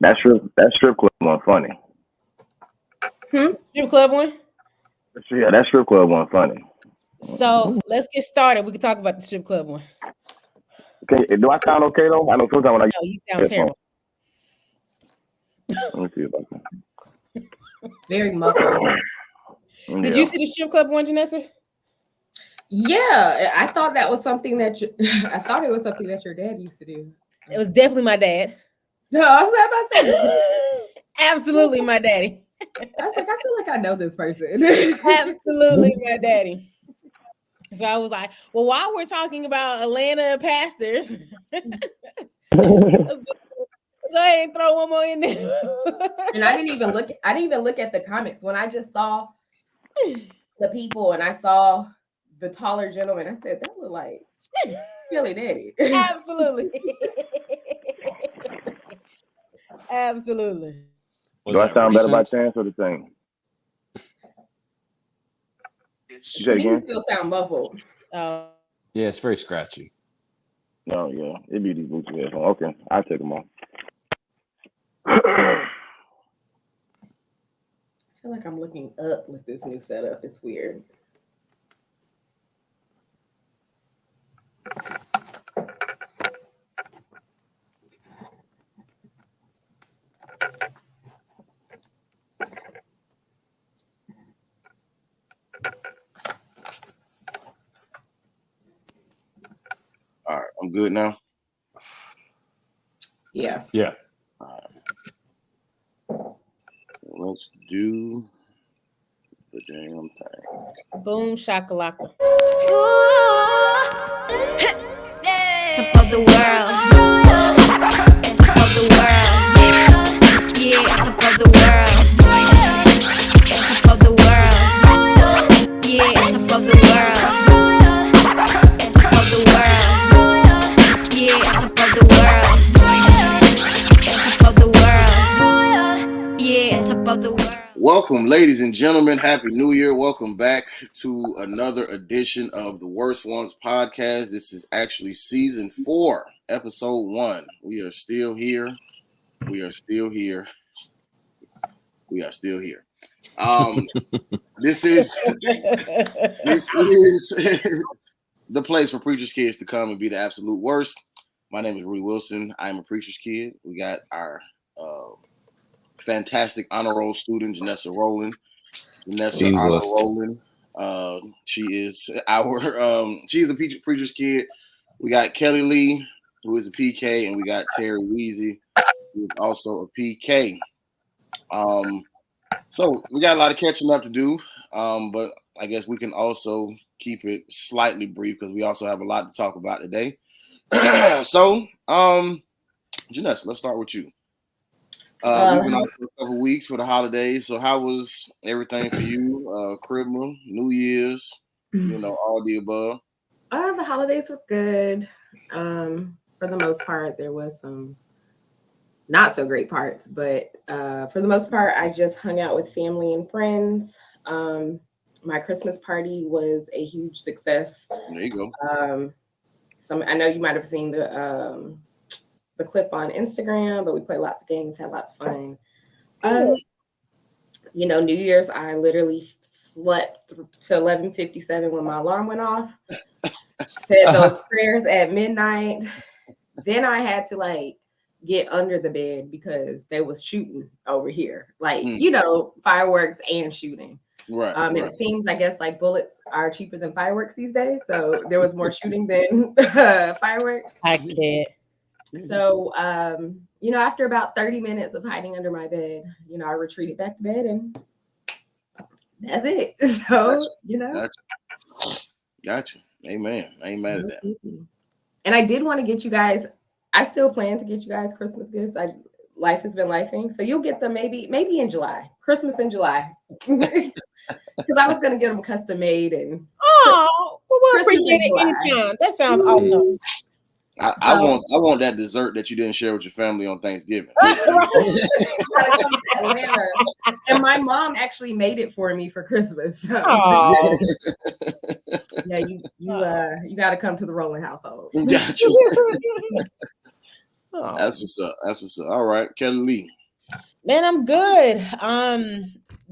That strip club one funny. Strip club one? Yeah, that strip club one funny. So let's get started. We can talk about the strip club one. Okay, do I sound okay though? I know sometimes when No, you sound terrible. Let me see if I can. Very muffled. Did you see the strip club one, Janessa? Yeah, I thought that was something that I thought it was something that your dad used to do. It was definitely my dad. No, I was about to say absolutely my daddy. I was like, I feel like I know this person. Absolutely my daddy. So I was like, well, while we're talking about Atlanta pastors, let's go ahead and throw one more in there. And I didn't even look at the comments. When I just saw the people and I saw the taller gentleman, I said, that looked like Kellie Daddy. Absolutely. Absolutely. Do I sound better by chance or the same? To me, you still sound muffled. Yeah, it's very scratchy. No, yeah, it'd be these Bluetooth headphones. Okay, I'll take them off. I feel like I'm looking up with this new setup. It's weird. All right, I'm good now. Yeah. Yeah. All right. Let's do the damn thing. Boom shakalaka. Top of the world. Top of the world. Yeah, top of the world. Top of the world. Yeah, top of the world. Top of the world. Yeah, top of the world. Top of the world. Yeah, top of the world. Welcome, ladies and gentlemen. Happy New Year. Welcome back to another edition of the Worst Ones Podcast. This is actually season 4, episode 1. We are still here. We are still here. We are still here. This is the place for preacher's kids to come and be the absolute worst. My name is Rudy Wilson. I am a preacher's kid. We got our fantastic honor roll student, Janessa Rowland. Janessa honor Rowland. She is she's a preacher's kid. We got Kellie Lee, who is a PK, and we got Terry Weezy, who is also a PK. So we got a lot of catching up to do, but I guess we can also keep it slightly brief because we also have a lot to talk about today. So, Janessa, let's start with you. We've been out for a couple weeks for the holidays. So how was everything for you? Christmas, New Year's, all the above. The holidays were good. For the most part, there was some not so great parts, but for the most part, I just hung out with family and friends. My Christmas party was a huge success. There you go. I know you might have seen the clip on Instagram, but we played lots of games, had lots of fun. New Year's, I literally slept to 11:57 when my alarm went off. Said those prayers at midnight. Then I had to get under the bed because they was shooting over here, fireworks and shooting. Right. And it seems, I guess, bullets are cheaper than fireworks these days. So there was more shooting than fireworks. I get. So, after about 30 minutes of hiding under my bed, I retreated back to bed and that's it. So, Gotcha. Amen. I ain't mad at that. And I did want to get you guys, I still plan to get you guys Christmas gifts. Life has been lifing. So you'll get them maybe in July, Christmas in July. Because I was going to get them custom made and. Oh, we'll appreciate it anytime. That sounds awesome. I want that dessert that you didn't share with your family on Thanksgiving. And my mom actually made it for me for Christmas. So. Yeah, you got to come to the Rowland household. Gotcha. Oh. That's what's up. That's what's up. All right, Kellie. Man, I'm good.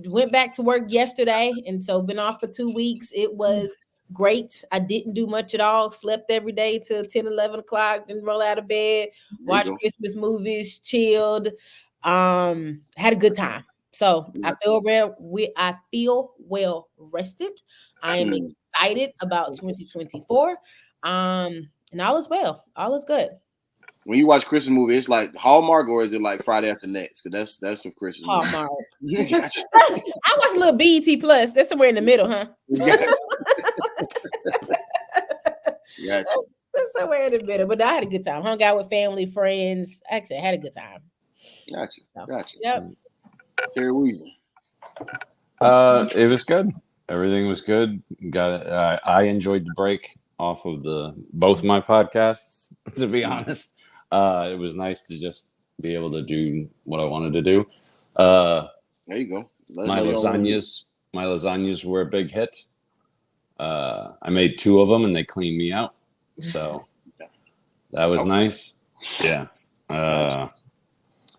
Went back to work yesterday, and so been off for 2 weeks. It was great. I didn't do much at all. Slept every day till 10, 11 o'clock, didn't roll out of bed, watched Christmas movies, chilled. Had a good time. So I feel well rested. I am excited about 2024. And all is well. All is good. When you watch Christmas movie, it's like Hallmark, or is it like Friday After Next? Because that's some Christmas Hallmark. Gotcha. I watch a little BET Plus. That's somewhere in the middle, huh? Gotcha. That's somewhere in the middle. But I had a good time. Hung out with family, friends. Like I said, had a good time. Gotcha. So, Gotcha. Yep. Terry Weezy. It was good. Everything was good. I enjoyed the break off of both my podcasts, to be honest. It was nice to just be able to do what I wanted to do. There you go. My lasagnas were a big hit. I made 2 of them and they cleaned me out. So that was nice. Yeah.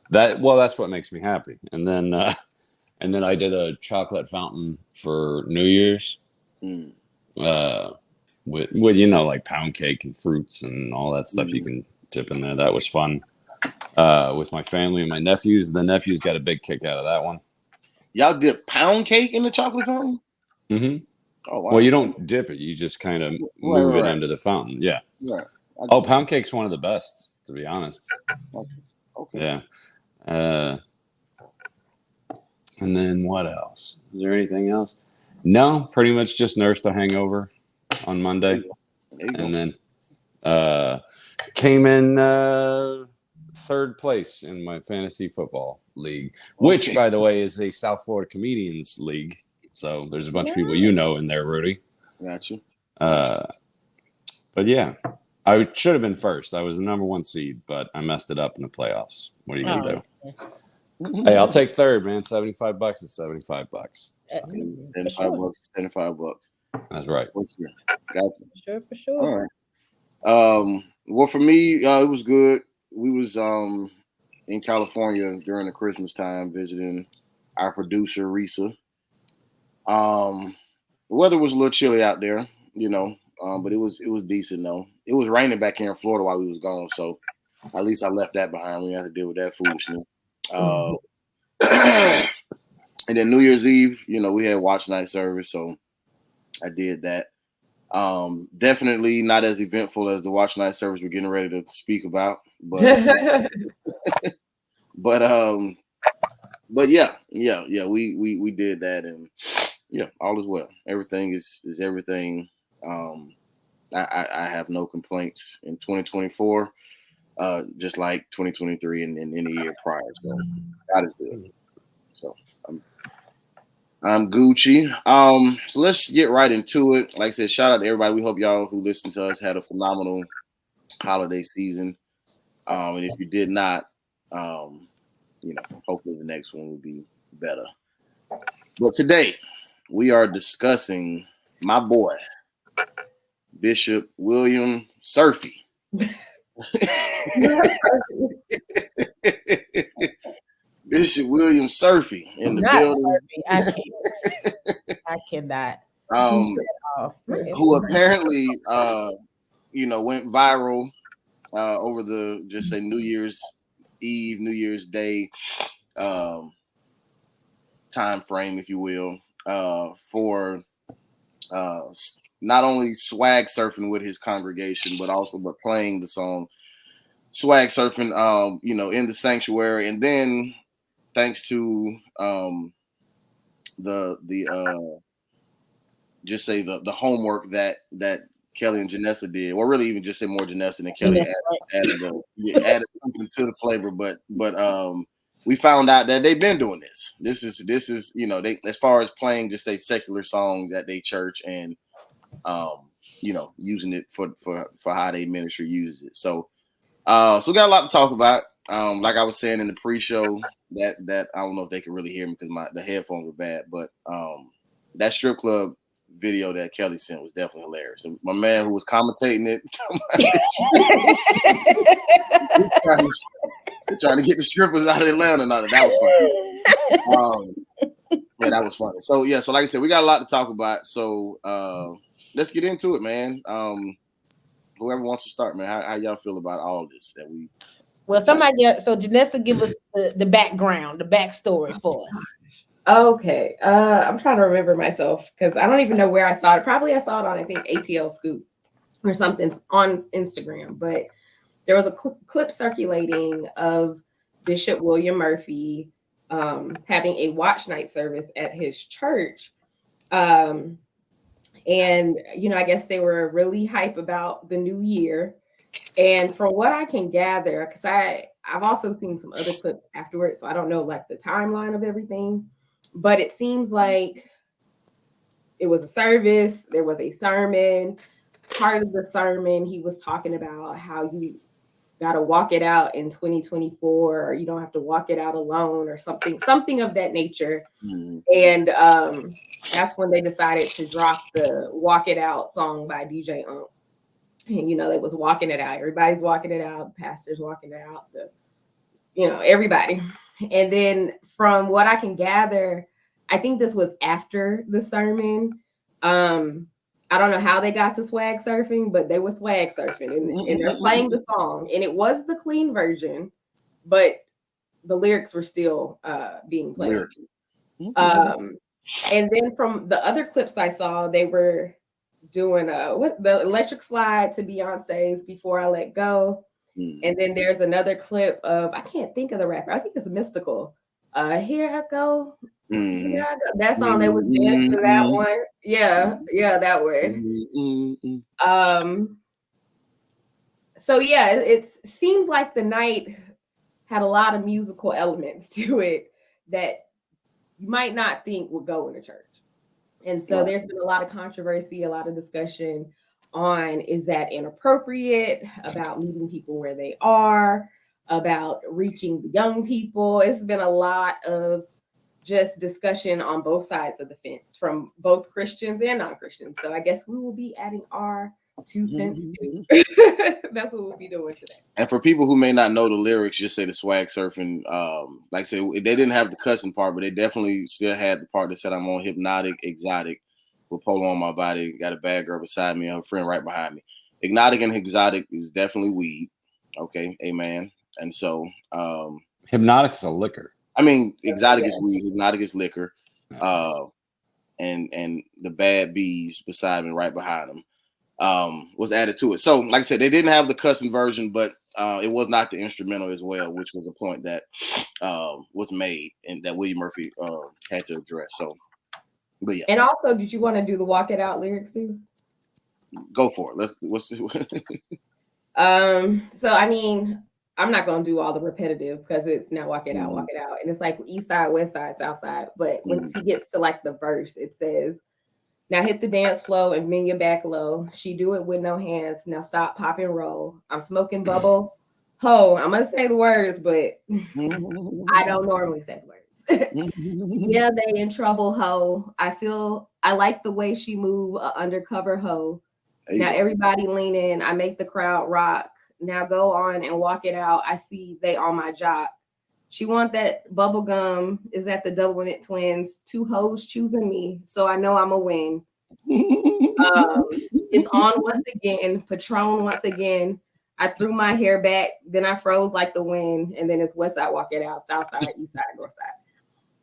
That's what makes me happy. And then I did a chocolate fountain for New Year's. With like pound cake and fruits and all that stuff you can dip in there. That was fun. With my family and my nephews. The nephews got a big kick out of that one. Y'all dip pound cake in the chocolate fountain? Mm-hmm. Oh, wow. Well, you don't dip it. You just kind of move it into the fountain. Yeah. Right. Oh, pound cake's one of the best, to be honest. Okay. Yeah. And then what else? Is there anything else? No, pretty much just nursed a hangover on Monday. And then came in 3rd place in my fantasy football league, which, by the way, is a South Florida Comedians League. So there's a bunch of people in there, Rudy. Gotcha. But yeah, I should have been first. I was the number 1 seed, but I messed it up in the playoffs. What are you going to do? Hey, I'll take 3rd, man. $75 is $75. So. $75. That's right. For sure. Gotcha. For sure. All right. Well, for me, it was good. We was in California during the Christmas time visiting our producer, Risa. The weather was a little chilly out there, but it was decent though. It was raining back here in Florida while we was gone, so at least I left that behind. We didn't have to deal with that foolishness. And then New Year's Eve, we had watch night service, so I did that. Definitely not as eventful as the watch night service we're getting ready to speak about, but but yeah, we did that, and yeah, all is well. Everything is everything. I have no complaints in 2024, just like 2023 and any year prior. So God is good. So I'm Gucci. So let's get right into it. Like I said, shout out to everybody. We hope y'all who listen to us had a phenomenal holiday season. And if you did not, hopefully the next one will be better. But today we are discussing my boy, Bishop William SURFY. Bishop William SURFY in the building. I cannot. Who apparently, went viral over the New Year's Eve, New Year's Day time frame, if you will, for not only swag surfing with his congregation, but playing the song swag surfing, in the sanctuary, and then thanks to the homework that Kellie and Janessa did, or really even just say more Janessa than Kellie added something to the flavor, but we found out that they've been doing this. This is they, as far as playing just say secular songs at their church and using it for how they ministry uses it. So we got a lot to talk about. Like I was saying in the pre-show, that I don't know if they can really hear me because the headphones were bad, but that strip club video that Kellie sent was definitely hilarious. And my man who was commentating it, trying to get the strippers out of Atlanta. No, that was funny. Yeah, that was funny. So yeah, so like I said, we got a lot to talk about. So let's get into it, man. Whoever wants to start, man. How y'all feel about all this that we? Well, so Janessa, give us the background, the backstory for us. Okay. I'm trying to remember myself because I don't even know where I saw it. Probably I saw it on, I think, ATL Scoop or something on Instagram. But there was a clip circulating of Bishop William Murphy having a watch night service at his church. And, I guess they were really hype about the new year. And from what I can gather, because I've also seen some other clips afterwards, so I don't know like the timeline of everything, but it seems like it was a service, there was a sermon. Part of the sermon, he was talking about how you got to walk it out in 2024, or you don't have to walk it out alone, or something of that nature. Mm-hmm. And that's when they decided to drop the Walk It Out song by DJ Ump. And, they was walking it out. Everybody's walking it out. The pastor's walking it out. Everybody. And then from what I can gather, I think this was after the sermon. I don't know how they got to swag surfing, but they were swag surfing and they're playing the song. And it was the clean version, but the lyrics were still being played. And then from the other clips I saw, they were doing the electric slide to Beyonce's Before I Let Go. And then there's another clip of, I can't think of the rapper. I think it's Mystical. Here I Go. Here I Go. That song, they was dancing to that one. Yeah, that one. So yeah, it seems like the night had a lot of musical elements to it that you might not think would go in a church. And so there's been a lot of controversy, a lot of discussion on, is that inappropriate, about meeting people where they are, about reaching the young people. It's been a lot of just discussion on both sides of the fence from both Christians and non-Christians. So I guess we will be adding our 2 cents too. That's what we'll be doing today. And for people who may not know the lyrics, just say the swag surfing. Like I said, they didn't have the cussing part, but they definitely still had the part that said, I'm on hypnotic, exotic, with polo on my body, got a bad girl beside me and her friend right behind me. Hypnotic and exotic is definitely weed. Okay, amen. And so hypnotic's a liquor. I mean, exotic is weed, hypnotic is liquor. And the bad bees beside me right behind them. Was added to it. So, like I said, they didn't have the cussing version, but it was not the instrumental as well, which was a point that was made and that William Murphy had to address. So, but yeah. And also, did you want to do the Walk It Out lyrics too? Go for it. So I mean, I'm not gonna do all the repetitives because it's now walk it out, and it's like east side, west side, south side. But once he gets to like the verse, it says, now hit the dance floor and bend your back low. She do it with no hands. Now stop, pop, and roll. I'm smoking bubble. Ho, I'm going to say the words, but I don't normally say the words. Yeah, they in trouble, ho. I like the way she move, undercover ho. Now everybody lean in. I make the crowd rock. Now go on and walk it out. I see they on my job. She want that bubble gum. Is that the Double Knit Twins? 2 hoes choosing me, so I know I'm a win. It's on once again. Patron once again. I threw my hair back, then I froze like the wind, and then it's west side, walk it out, south side, east side, north side.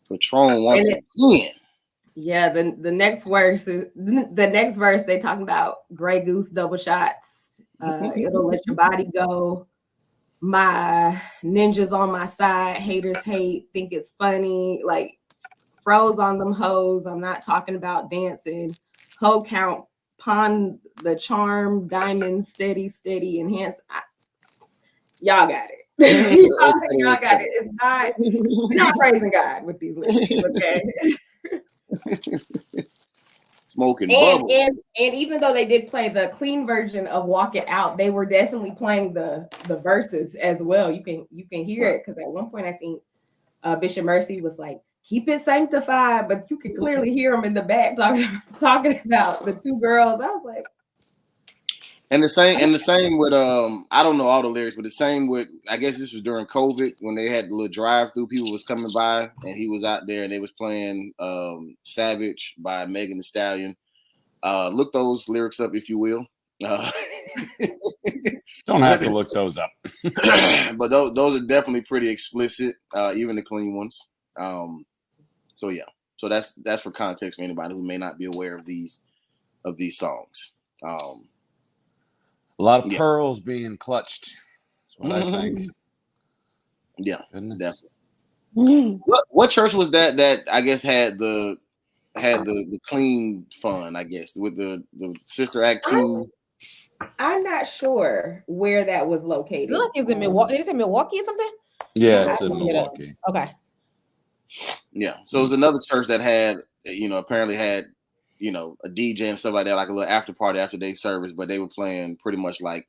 Patron once again. Yeah, the next verse they talking about Grey Goose double shots. It'll let your body go. My ninjas on my side, haters hate, think it's funny, like froze on them hoes. I'm not talking about dancing. Hoe count, pawn the charm, diamond, steady, enhance. Y'all got it. y'all got it. It's not, we're not praising God with these lyrics, okay? Smoking bubble. And even though they did play the clean version of Walk It Out, they were definitely playing the verses as well. You can hear it because at one point I think Bishop Mercy was like, keep it sanctified, but you could clearly hear them in the back talking about the two girls. I was like, and the same with I don't know all the lyrics, but the same with, I guess this was during COVID when they had the little drive-through. People was coming by and he was out there and they was playing Savage by Megan Thee Stallion. Look those lyrics up if you will. Don't have to look those up. But those are definitely pretty explicit, even the clean ones. So yeah, so that's for context for anybody who may not be aware of these songs. A lot of pearls being clutched. That's what I think. Yeah, Goodness. definitely. What church was that I guess had the clean fun, I guess, with the Sister Act 2? I'm not sure where that was located. Look, is it Milwaukee? Is it Milwaukee or something? Yeah, it's in Milwaukee. Okay. Yeah. So it was another church that had, apparently had, a DJ and stuff like that, like a little after party after day service, but they were playing pretty much like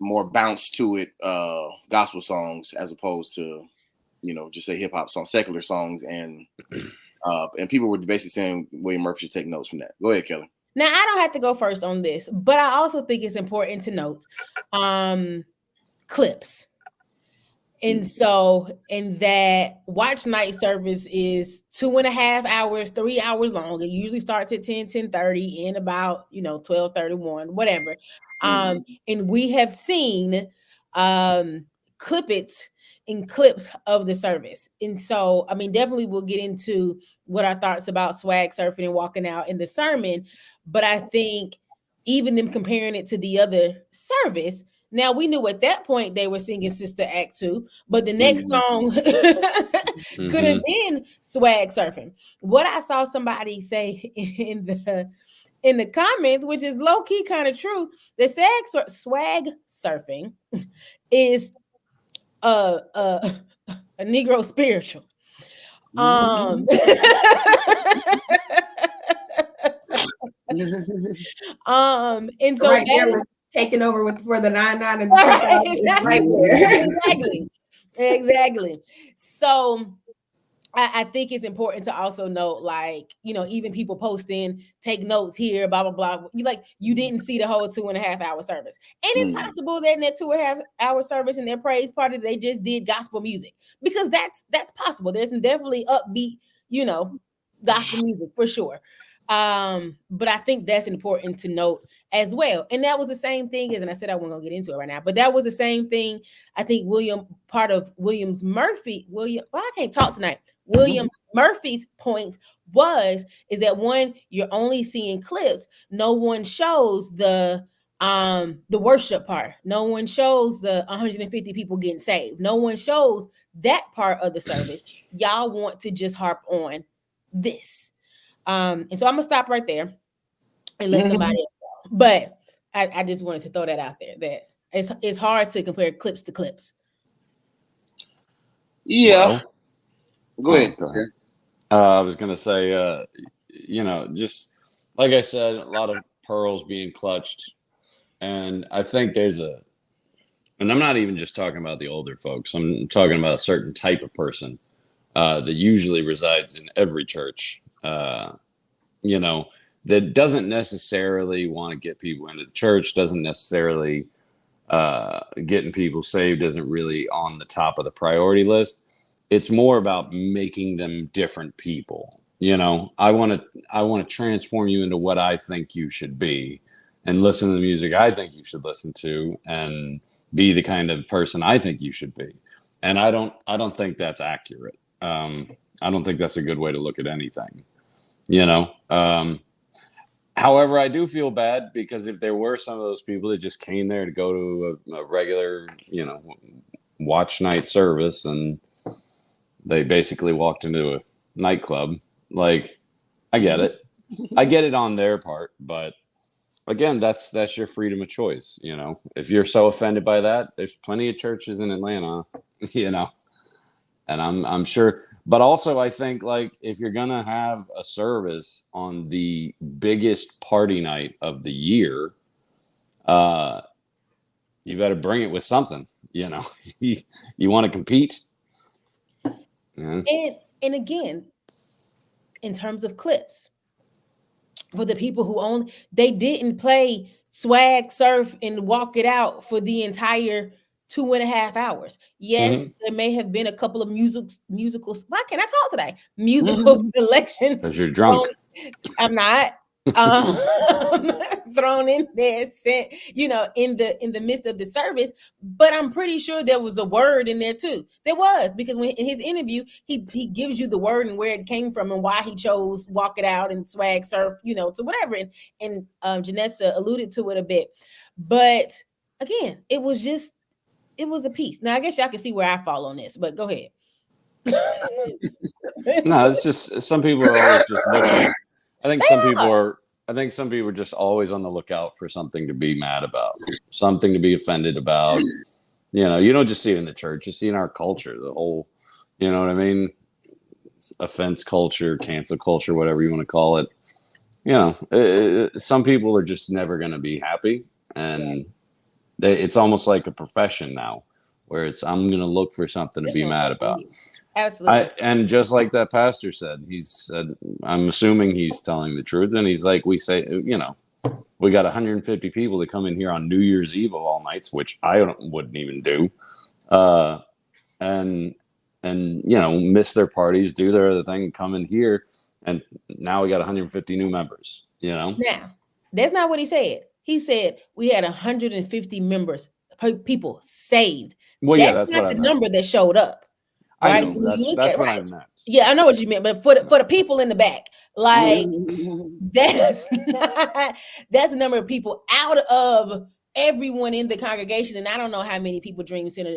more bounce to it gospel songs as opposed to, just say hip hop songs, secular songs, and people were basically saying William Murphy should take notes from that. Go ahead, Kellie. Now, I don't have to go first on this, but I also think it's important to note clips. And so, in that watch night service is 2.5 hours, 3 hours long. It usually starts at 10:30, in about 12:31, whatever. And we have seen clippets and clips of the service. And so, I mean, definitely we'll get into what our thoughts about swag surfing and walking out in the sermon. But I think even them comparing it to the other service. Now, we knew at that point they were singing Sister Act 2, but the next song could have been swag surfing. What I saw somebody say in the comments, which is low-key kind of true, that swag surfing is a Negro spiritual. And so right there was taking over for the 9-9 and the right there. Exactly. So I think it's important to also note, like, even people posting, take notes here, blah, blah, blah. You didn't see the whole 2.5 hour service. And it's possible that in that 2.5 hour service in their praise party, they just did gospel music, because that's possible. There's some definitely upbeat, gospel music for sure. But I think that's important to note as well. And that was the same thing and I said I wasn't gonna get into it right now, but that was the same thing. I think part of William Murphy's point is that one, you're only seeing clips. No one shows the worship part. No one shows the 150 people getting saved. No one shows that part of the service. Y'all want to just harp on this. And so I'm gonna stop right there and let somebody else go. But I just wanted to throw that out there, that it's hard to compare clips to clips. Yeah. Well, go ahead. I was gonna say, just like I said, a lot of pearls being clutched, and I think and I'm not even just talking about the older folks. I'm talking about a certain type of person that usually resides in every church. That doesn't necessarily want to get people into the church, doesn't necessarily getting people saved isn't really on the top of the priority list. It's more about making them different people. I want to transform you into what I think you should be, and listen to the music I think you should listen to, and be the kind of person I think you should be. And I don't think that's accurate. I don't think that's a good way to look at anything. However, I do feel bad, because if there were some of those people that just came there to go to a regular, watch night service, and they basically walked into a nightclub, like, I get it. I get it on their part, but again, that's your freedom of choice. If you're so offended by that, there's plenty of churches in Atlanta, and I'm sure. But also, I think, like, if you're going to have a service on the biggest party night of the year, you better bring it with something, you want to compete. Yeah. And again, in terms of clips, for the people who own, they didn't play Swag Surf and Walk It Out for the entire 2.5 hours. Yes, there may have been a couple of musical. Why can't I talk today? Musical selections. Because you're drunk. I'm not. Thrown in there, sent, in the midst of the service, but I'm pretty sure there was a word in there too. There was, because when in his interview, he gives you the word and where it came from and why he chose Walk It Out and Swag Surf, to whatever. And Janessa alluded to it a bit, but again, it was a piece. Now I guess y'all can see where I fall on this, but go ahead. No, it's just some people are always just looking. I think some people are just always on the lookout for something to be mad about, something to be offended about. You don't just see it in the church; you see it in our culture, the whole, you know what I mean, offense culture, cancel culture, whatever you want to call it. Some people are just never going to be happy, and it's almost like a profession now, where I'm going to look for something to be mad about. Absolutely. And just like that pastor said, he said, I'm assuming he's telling the truth. And he's like, we say, we got 150 people that come in here on New Year's Eve of all nights, which I wouldn't even do. And miss their parties, do their other thing, come in here. And now we got 150 new members, Now, that's not what he said. He said we had 150 members, people saved. Well, that's not what the number that showed up. Right? I know, that's what I meant. Yeah, I know what you meant, but for the people in the back, like that's the number of people out of everyone in the congregation, and I don't know how many people Dream Center.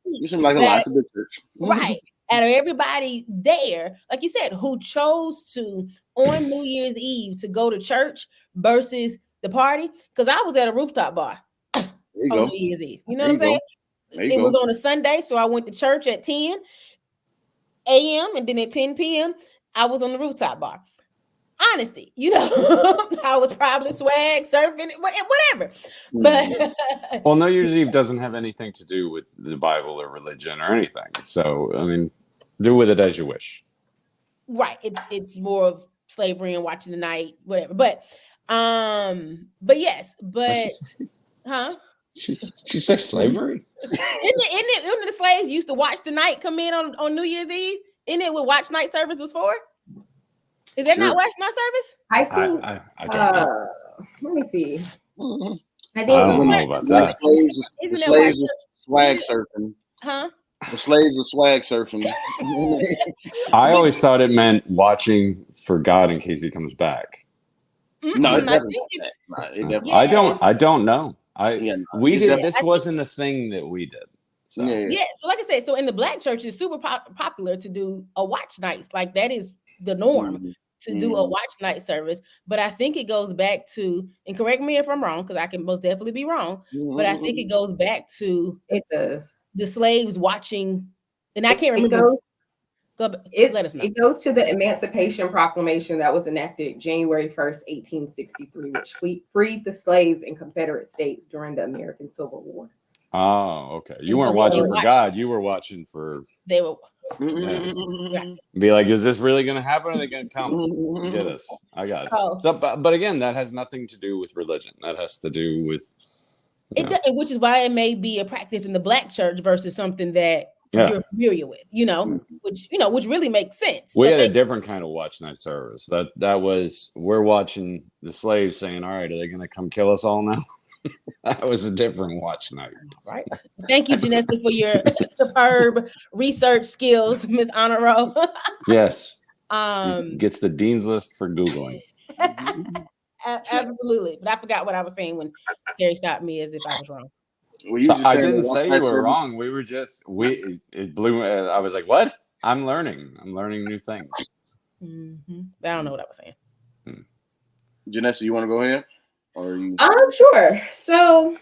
You seem like a lot of big church, right? Out of everybody there, like you said, who chose to on New Year's Eve to go to church versus the party, because I was at a rooftop bar on New Year's Eve. You know what I'm saying? It was on a Sunday, so I went to church at 10 a.m. and then at 10 p.m. I was on the rooftop bar. Honesty, I was probably swag surfing, whatever. But New Year's Eve doesn't have anything to do with the Bible or religion or anything. So I mean, do with it as you wish. Right. It's more of slavery and watching the night, whatever. But yes, huh? She said slavery? Isn't it the slaves used to watch the night come in on New Year's Eve? Isn't it what watch night service was for? Is that not watch night service? I think. I don't know. Let me see. I think I don't know about that. The slaves were swag surfing. Huh? The slaves were swag surfing. I always thought it meant watching for God in case he comes back. No, it's definitely not that. I don't know. We did. This wasn't a thing that we did. So. Yeah. So like I said, so in the black church, it's super popular to do a watch nights. Like that is the norm to do a watch night service. But I think it goes back to, and correct me if I'm wrong, because I can most definitely be wrong. But I think it goes back to the slaves watching, and I can't remember. It goes to the Emancipation Proclamation that was enacted January 1st, 1863, which freed the slaves in Confederate states during the American Civil War. Oh, okay. You weren't watching for God. You were watching for. They were. Be like, is this really going to happen? Or are they going to come get us? I got it. So, but again, that has nothing to do with religion. That has to do with. Which is why it may be a practice in the black church versus something that you're familiar with, which really makes sense. We had a different kind of watch night service. That was, we're watching the slaves saying, all right, are they going to come kill us all now? That was a different watch night. Right. Thank you, Janessa, for your superb research skills, Miss Honoro. Yes. She gets the dean's list for Googling. Absolutely. But I forgot what I was saying when Terry stopped me as if I was wrong. Well, I didn't say you were wrong. We were just, it blew. I was like, what? I'm learning new things. I don't know what I was saying. Janessa, you want to go ahead? Or are you? Sure. So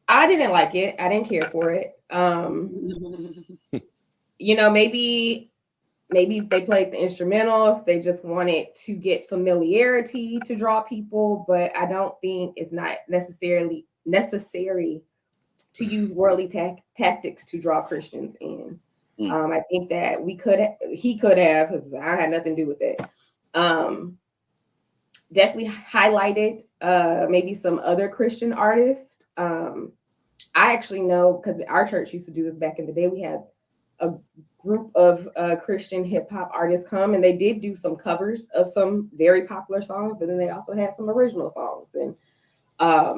I didn't like it. I didn't care for it. Maybe if they played the instrumental, if they just wanted to get familiarity to draw people, but I don't think it's not necessary to use worldly tactics to draw Christians in. I think that he could have, because I had nothing to do with it. Definitely highlighted maybe some other Christian artists. I actually know, because our church used to do this back in the day. We had a group of Christian hip hop artists come, and they did do some covers of some very popular songs, but then they also had some original songs. And I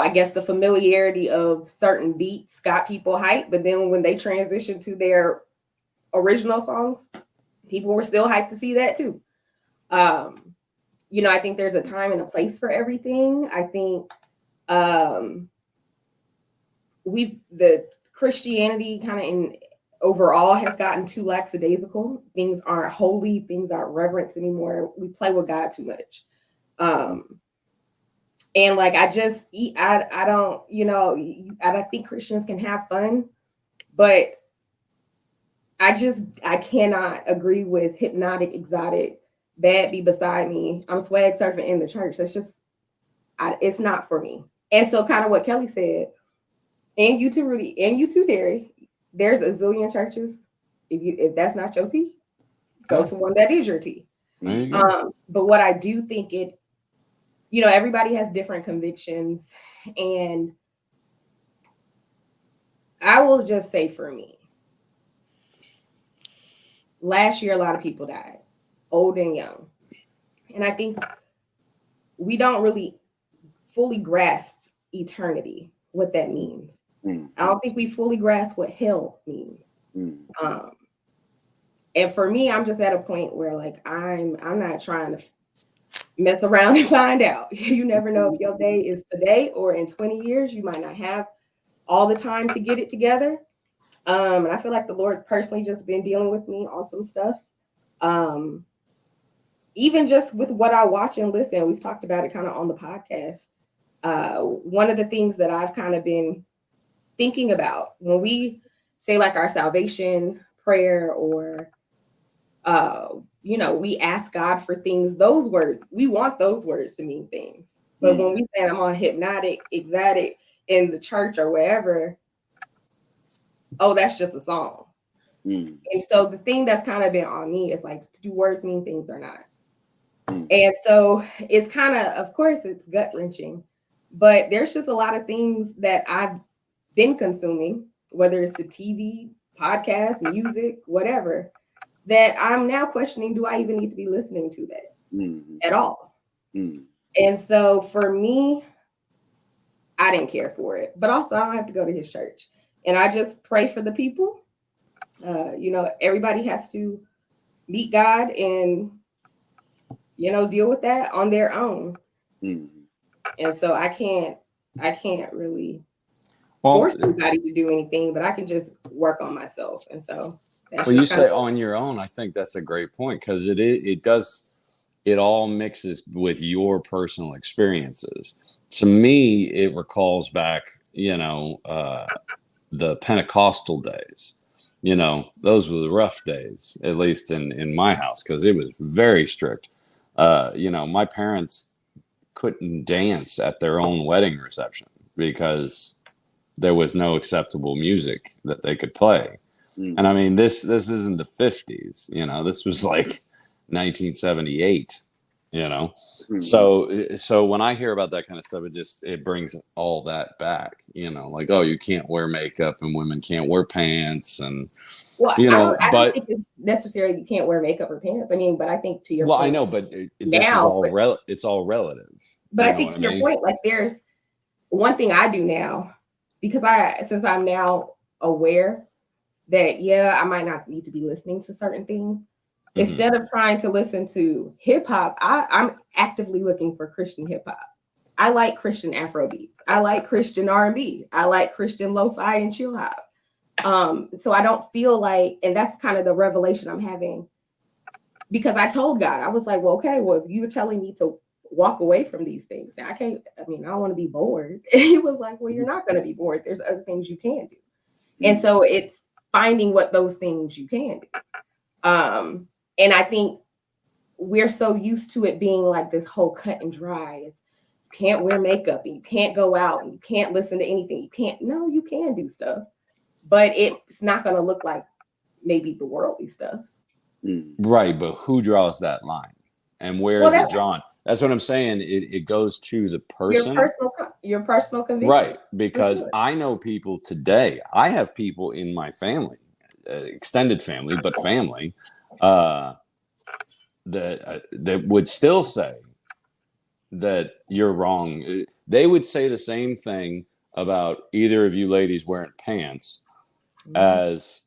guess the familiarity of certain beats got people hyped, but then when they transitioned to their original songs, people were still hyped to see that too. I think there's a time and a place for everything. I think the Christianity kind of in overall has gotten too lackadaisical. Things aren't holy, things aren't reverence anymore. We play with God too much. And like, I don't think Christians can have fun, but I cannot agree with hypnotic, exotic, bad be beside me, I'm swag surfing in the church. That's just, it's not for me. And so kind of what Kellie said, and you too, Rudy, and you too, Terry, there's a zillion churches. If that's not your tea, go to one that is your tea. But what I do think everybody has different convictions, and I will just say for me, last year, a lot of people died, old and young. And I think we don't really fully grasp eternity, what that means. I don't think we fully grasp what hell means. And for me, I'm just at a point where like, I'm not trying to mess around and find out. You never know if your day is today or in 20 years, you might not have all the time to get it together. And I feel like the Lord's personally just been dealing with me on some stuff. Even just with what I watch and listen, we've talked about it kind of on the podcast. One of the things that I've kind of been thinking about when we say like our salvation prayer, or, we ask God for things, those words, we want those words to mean things. But when we say I'm on hypnotic, exotic in the church or wherever, oh, that's just a song. And so the thing that's kind of been on me is like, do words mean things or not? And so it's kind of course, it's gut wrenching, but there's just a lot of things that I've been consuming, whether it's a TV, podcast, music, whatever, that I'm now questioning, do I even need to be listening to that at all? And so for me, I didn't care for it, but also I don't have to go to his church. And I just pray for the people. Everybody has to meet God and, deal with that on their own. And so I can't really force anybody to do anything, but I can just work on myself. And so that's you say on your own. I think that's a great point, because it all mixes with your personal experiences. To me, it recalls back, the Pentecostal days. Those were the rough days, at least in my house, because it was very strict. My parents couldn't dance at their own wedding reception because there was no acceptable music that they could play. And I mean, this isn't the 50s, this was like 1978, So when I hear about that kind of stuff, it brings all that back, like, oh, you can't wear makeup and women can't wear pants, and I don't think it's necessarily you can't wear makeup or pants. I mean, but I think to your point, I know, but it's all relative. But I think to your point, like, there's one thing I do now, because since I'm now aware that I might not need to be listening to certain things. Instead of trying to listen to hip hop, I'm actively looking for Christian hip hop. I like Christian Afro beats. I like Christian R&B. I like Christian lo-fi and chill hop. So I don't feel like, and that's kind of the revelation I'm having, because I told God, I was like, well, okay, well, if you were telling me to walk away from these things, now I don't want to be bored. He was like, well, you're not going to be bored. There's other things you can do. And so it's finding what those things you can do. And I think we're so used to it being like this whole cut and dry. It's, you can't wear makeup and you can't go out and you can't listen to anything. You can do stuff, but it's not going to look like maybe the worldly stuff. Right, but who draws that line, and where is it drawn? That's what I'm saying. It goes to the person, your personal conviction, right? Because I know people today. I have people in my family, extended family, but family, that would still say that you're wrong. They would say the same thing about either of you ladies wearing pants as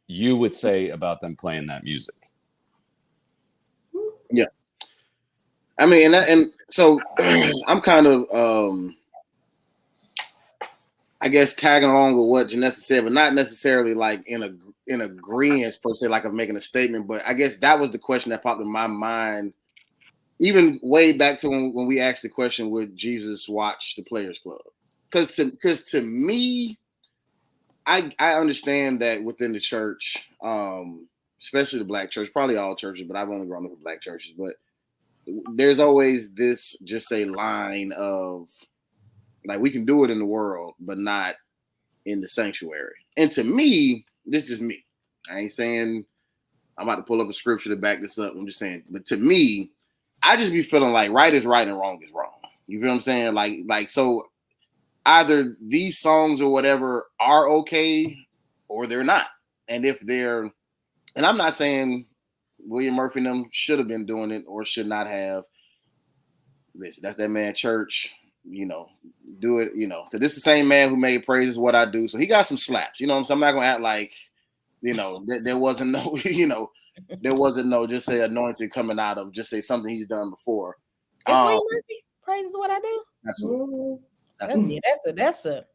you would say about them playing that music. Yeah. I mean, and so I'm kind of, I guess, tagging along with what Janessa said, but not necessarily like in agreement per se, like of making a statement. But I guess that was the question that popped in my mind, even way back to when we asked the question, would Jesus watch the Players Club? Because to me, I understand that within the church, especially the black church, probably all churches, but I've only grown up with black churches, but there's always this just a line of like, we can do it in the world, but not in the sanctuary. And to me, this is just me. I ain't saying I'm about to pull up a scripture to back this up. I'm just saying, but to me, I just be feeling like right is right and wrong is wrong. You feel what I'm saying? Like so either these songs or whatever are okay or they're not. And if they're, and I'm not saying William Murphy and them should have been doing it or should not have. Listen, that's that man church, do it, because this is the same man who made Praise Is What I Do. So he got some slaps, what I'm saying? I'm not going to act like, there wasn't no, there wasn't no just say anointing coming out of just say something he's done before. William Murphy, Praise Is What I Do. Absolutely. That's a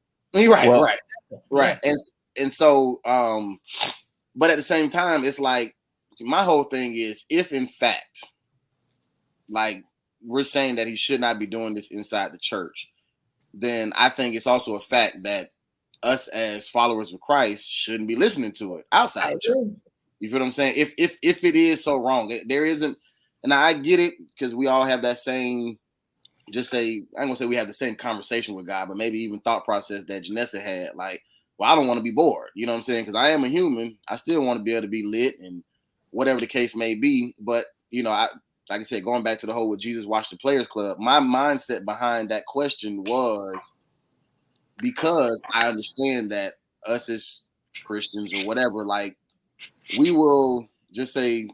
right. And so, but at the same time, it's like my whole thing is if in fact, like we're saying that he should not be doing this inside the church, then I think it's also a fact that us as followers of Christ shouldn't be listening to it outside the church. You feel what I'm saying? If it is so wrong, there isn't, and I get it because we all have that same, just say, I'm gonna say we have the same conversation with God, but maybe even thought process that Janessa had. Like, well, I don't want to be bored. You know what I'm saying? Because I am a human. I still want to be able to be lit and whatever the case may be. But like I said, going back to the whole with Jesus watch the Players Club, my mindset behind that question was because I understand that us as Christians or whatever, like we will just say,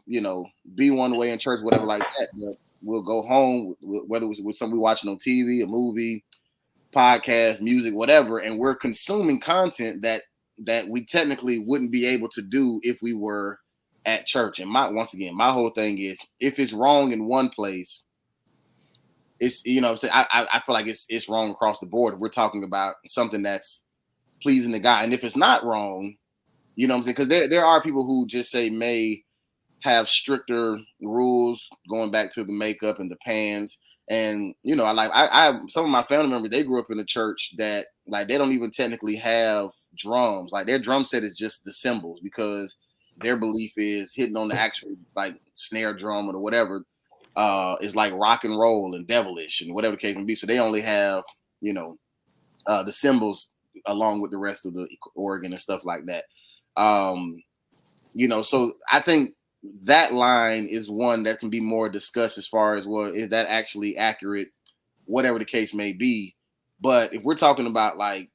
be one way in church, whatever like that. But we'll go home, whether it was with somebody watching on TV, a movie, podcast, music, whatever, and we're consuming content that we technically wouldn't be able to do if we were at church. And my whole thing is if it's wrong in one place, it's I feel like it's wrong across the board if we're talking about something that's pleasing to God. And if it's not wrong, you know what I'm saying? Because there are people who just say may have stricter rules going back to the makeup and the pants. And I some of my family members, they grew up in a church that like they don't even technically have drums. Like their drum set is just the cymbals because their belief is hitting on the actual like snare drum or whatever is like rock and roll and devilish and whatever the case may be. So they only have, the cymbals along with the rest of the organ and stuff like that. So I think that line is one that can be more discussed as far as, well, is that actually accurate, whatever the case may be. But if we're talking about like,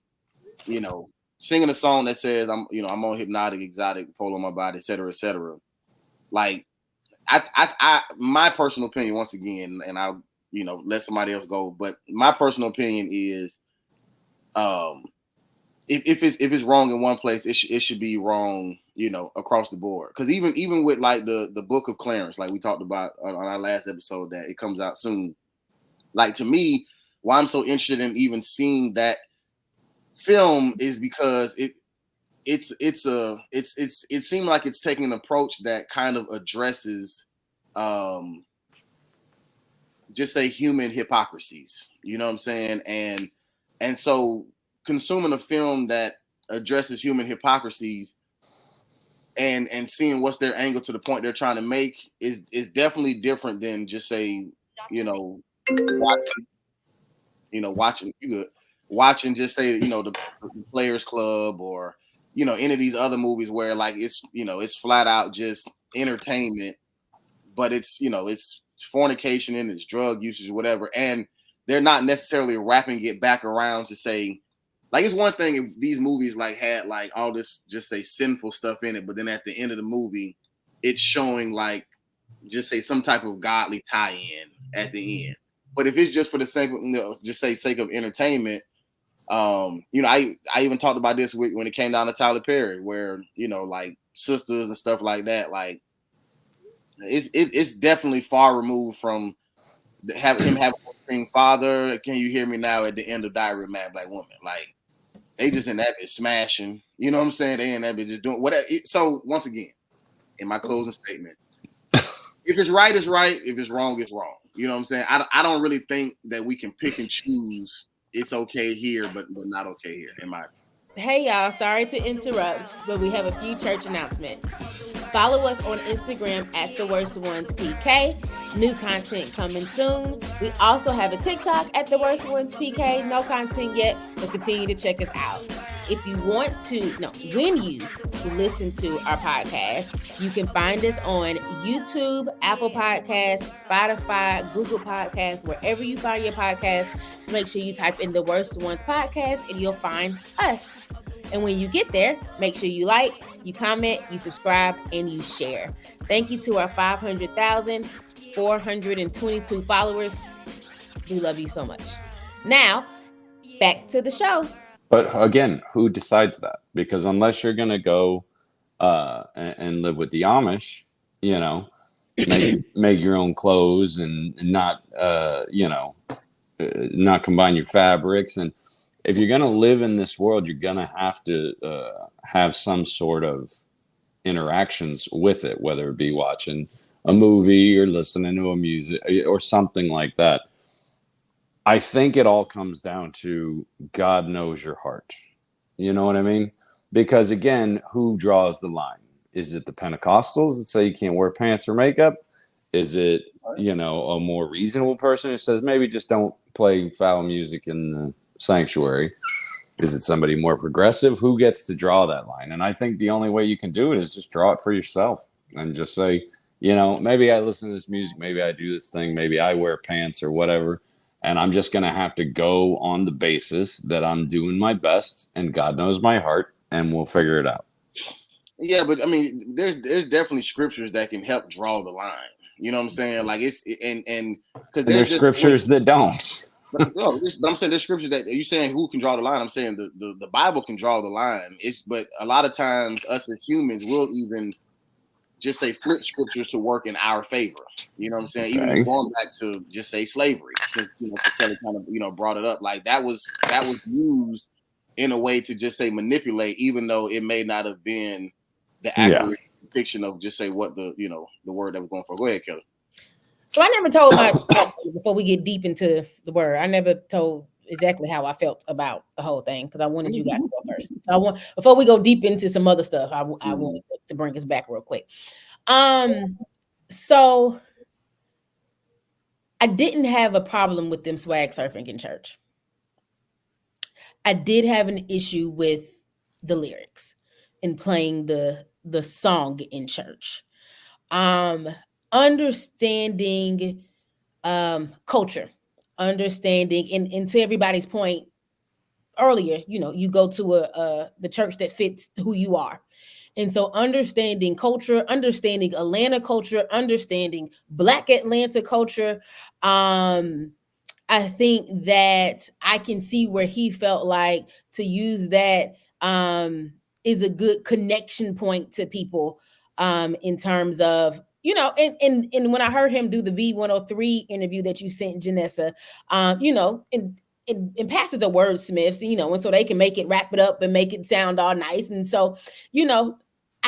singing a song that says I'm on hypnotic, exotic, pole on my body, et cetera, like I my personal opinion, once again, and I'll, let somebody else go, but my personal opinion is, if it's wrong in one place, it should be wrong, across the board. Because even with like the Book of Clarence, like we talked about on our last episode, that it comes out soon. Like to me, why I'm so interested in even seeing that film is because it seemed like it's taking an approach that kind of addresses just say human hypocrisies. You know what I'm saying? And so consuming a film that addresses human hypocrisies and seeing what's their angle to the point they're trying to make is definitely different than just say, watching just say, the Players Club or, any of these other movies where like it's flat out just entertainment, but it's it's fornication and it's drug usage, whatever, and they're not necessarily wrapping it back around to say, like, it's one thing if these movies like had like all this just say sinful stuff in it, but then at the end of the movie, it's showing like just say some type of godly tie-in at the end. But if it's just for the sake of sake of entertainment, I even talked about this when it came down to Tyler Perry, where like sisters and stuff like that, like it's definitely far removed from him having a screen father. Can you hear me now? At the end of Diary of a Mad Black Woman, like they just in that bitch smashing. You know what I'm saying? They in that bitch just doing whatever. So once again, in my closing statement, if it's right, it's right. If it's wrong, it's wrong. You know what I'm saying? I don't really think that we can pick and choose. It's okay here, but not okay here, in my opinion. Hey y'all, sorry to interrupt, but we have a few church announcements. Follow us on Instagram at TheWorstOnesPK. New content coming soon. We also have a TikTok at TheWorstOnesPK. No content yet, but continue to check us out. If you want to, when you listen to our podcast, you can find us on YouTube, Apple Podcasts, Spotify, Google Podcasts, wherever you find your podcast. Just make sure you type in The Worst Ones Podcast and you'll find us. And when you get there, make sure you like, you comment, you subscribe, and you share. Thank you to our 500,422 followers. We love you so much. Now, back to the show. But again, who decides that? Because unless you're going to go and live with the Amish, make your own clothes and not, not combine your fabrics. And if you're going to live in this world, you're going to have to have some sort of interactions with it, whether it be watching a movie or listening to a music or something like that. I think it all comes down to God knows your heart. You know what I mean? Because again, who draws the line? Is it the Pentecostals that say you can't wear pants or makeup? Is it, a more reasonable person who says maybe just don't play foul music in the sanctuary? Is it somebody more progressive? Who gets to draw that line? And I think the only way you can do it is just draw it for yourself and just say, maybe I listen to this music, maybe I do this thing, maybe I wear pants or whatever. And I'm just going to have to go on the basis that I'm doing my best and God knows my heart and we'll figure it out. Yeah, but I mean, there's definitely scriptures that can help draw the line. You know what I'm saying? Like because there's scriptures that don't. But I'm saying there's scriptures that you saying who can draw the line. I'm saying the Bible can draw the line. But a lot of times us as humans will even just say flip scriptures to work in our favor. You know what I'm saying? Okay. Even going back to just say slavery, since Kellie kind of brought it up. Like that was used in a way to just say manipulate, even though it may not have been the accurate depiction of just say what the word that we're going for. Go ahead, Kellie. So I never told before we get deep into the word, I never told exactly how I felt about the whole thing because I wanted you guys to go first. So before we go deep into some other stuff, I wanted to bring us back real quick. So I didn't have a problem with them swag surfing in church. I did have an issue with the lyrics and playing the song in church. Understanding culture, understanding, and to everybody's point earlier, you go to the church that fits who you are. And so understanding culture, understanding Atlanta culture, understanding Black Atlanta culture, I think that I can see where he felt like to use that is a good connection point to people in terms of, and when I heard him do the V103 interview that you sent, Janessa, and pastors are wordsmiths, and so they can wrap it up and make it sound all nice. And so,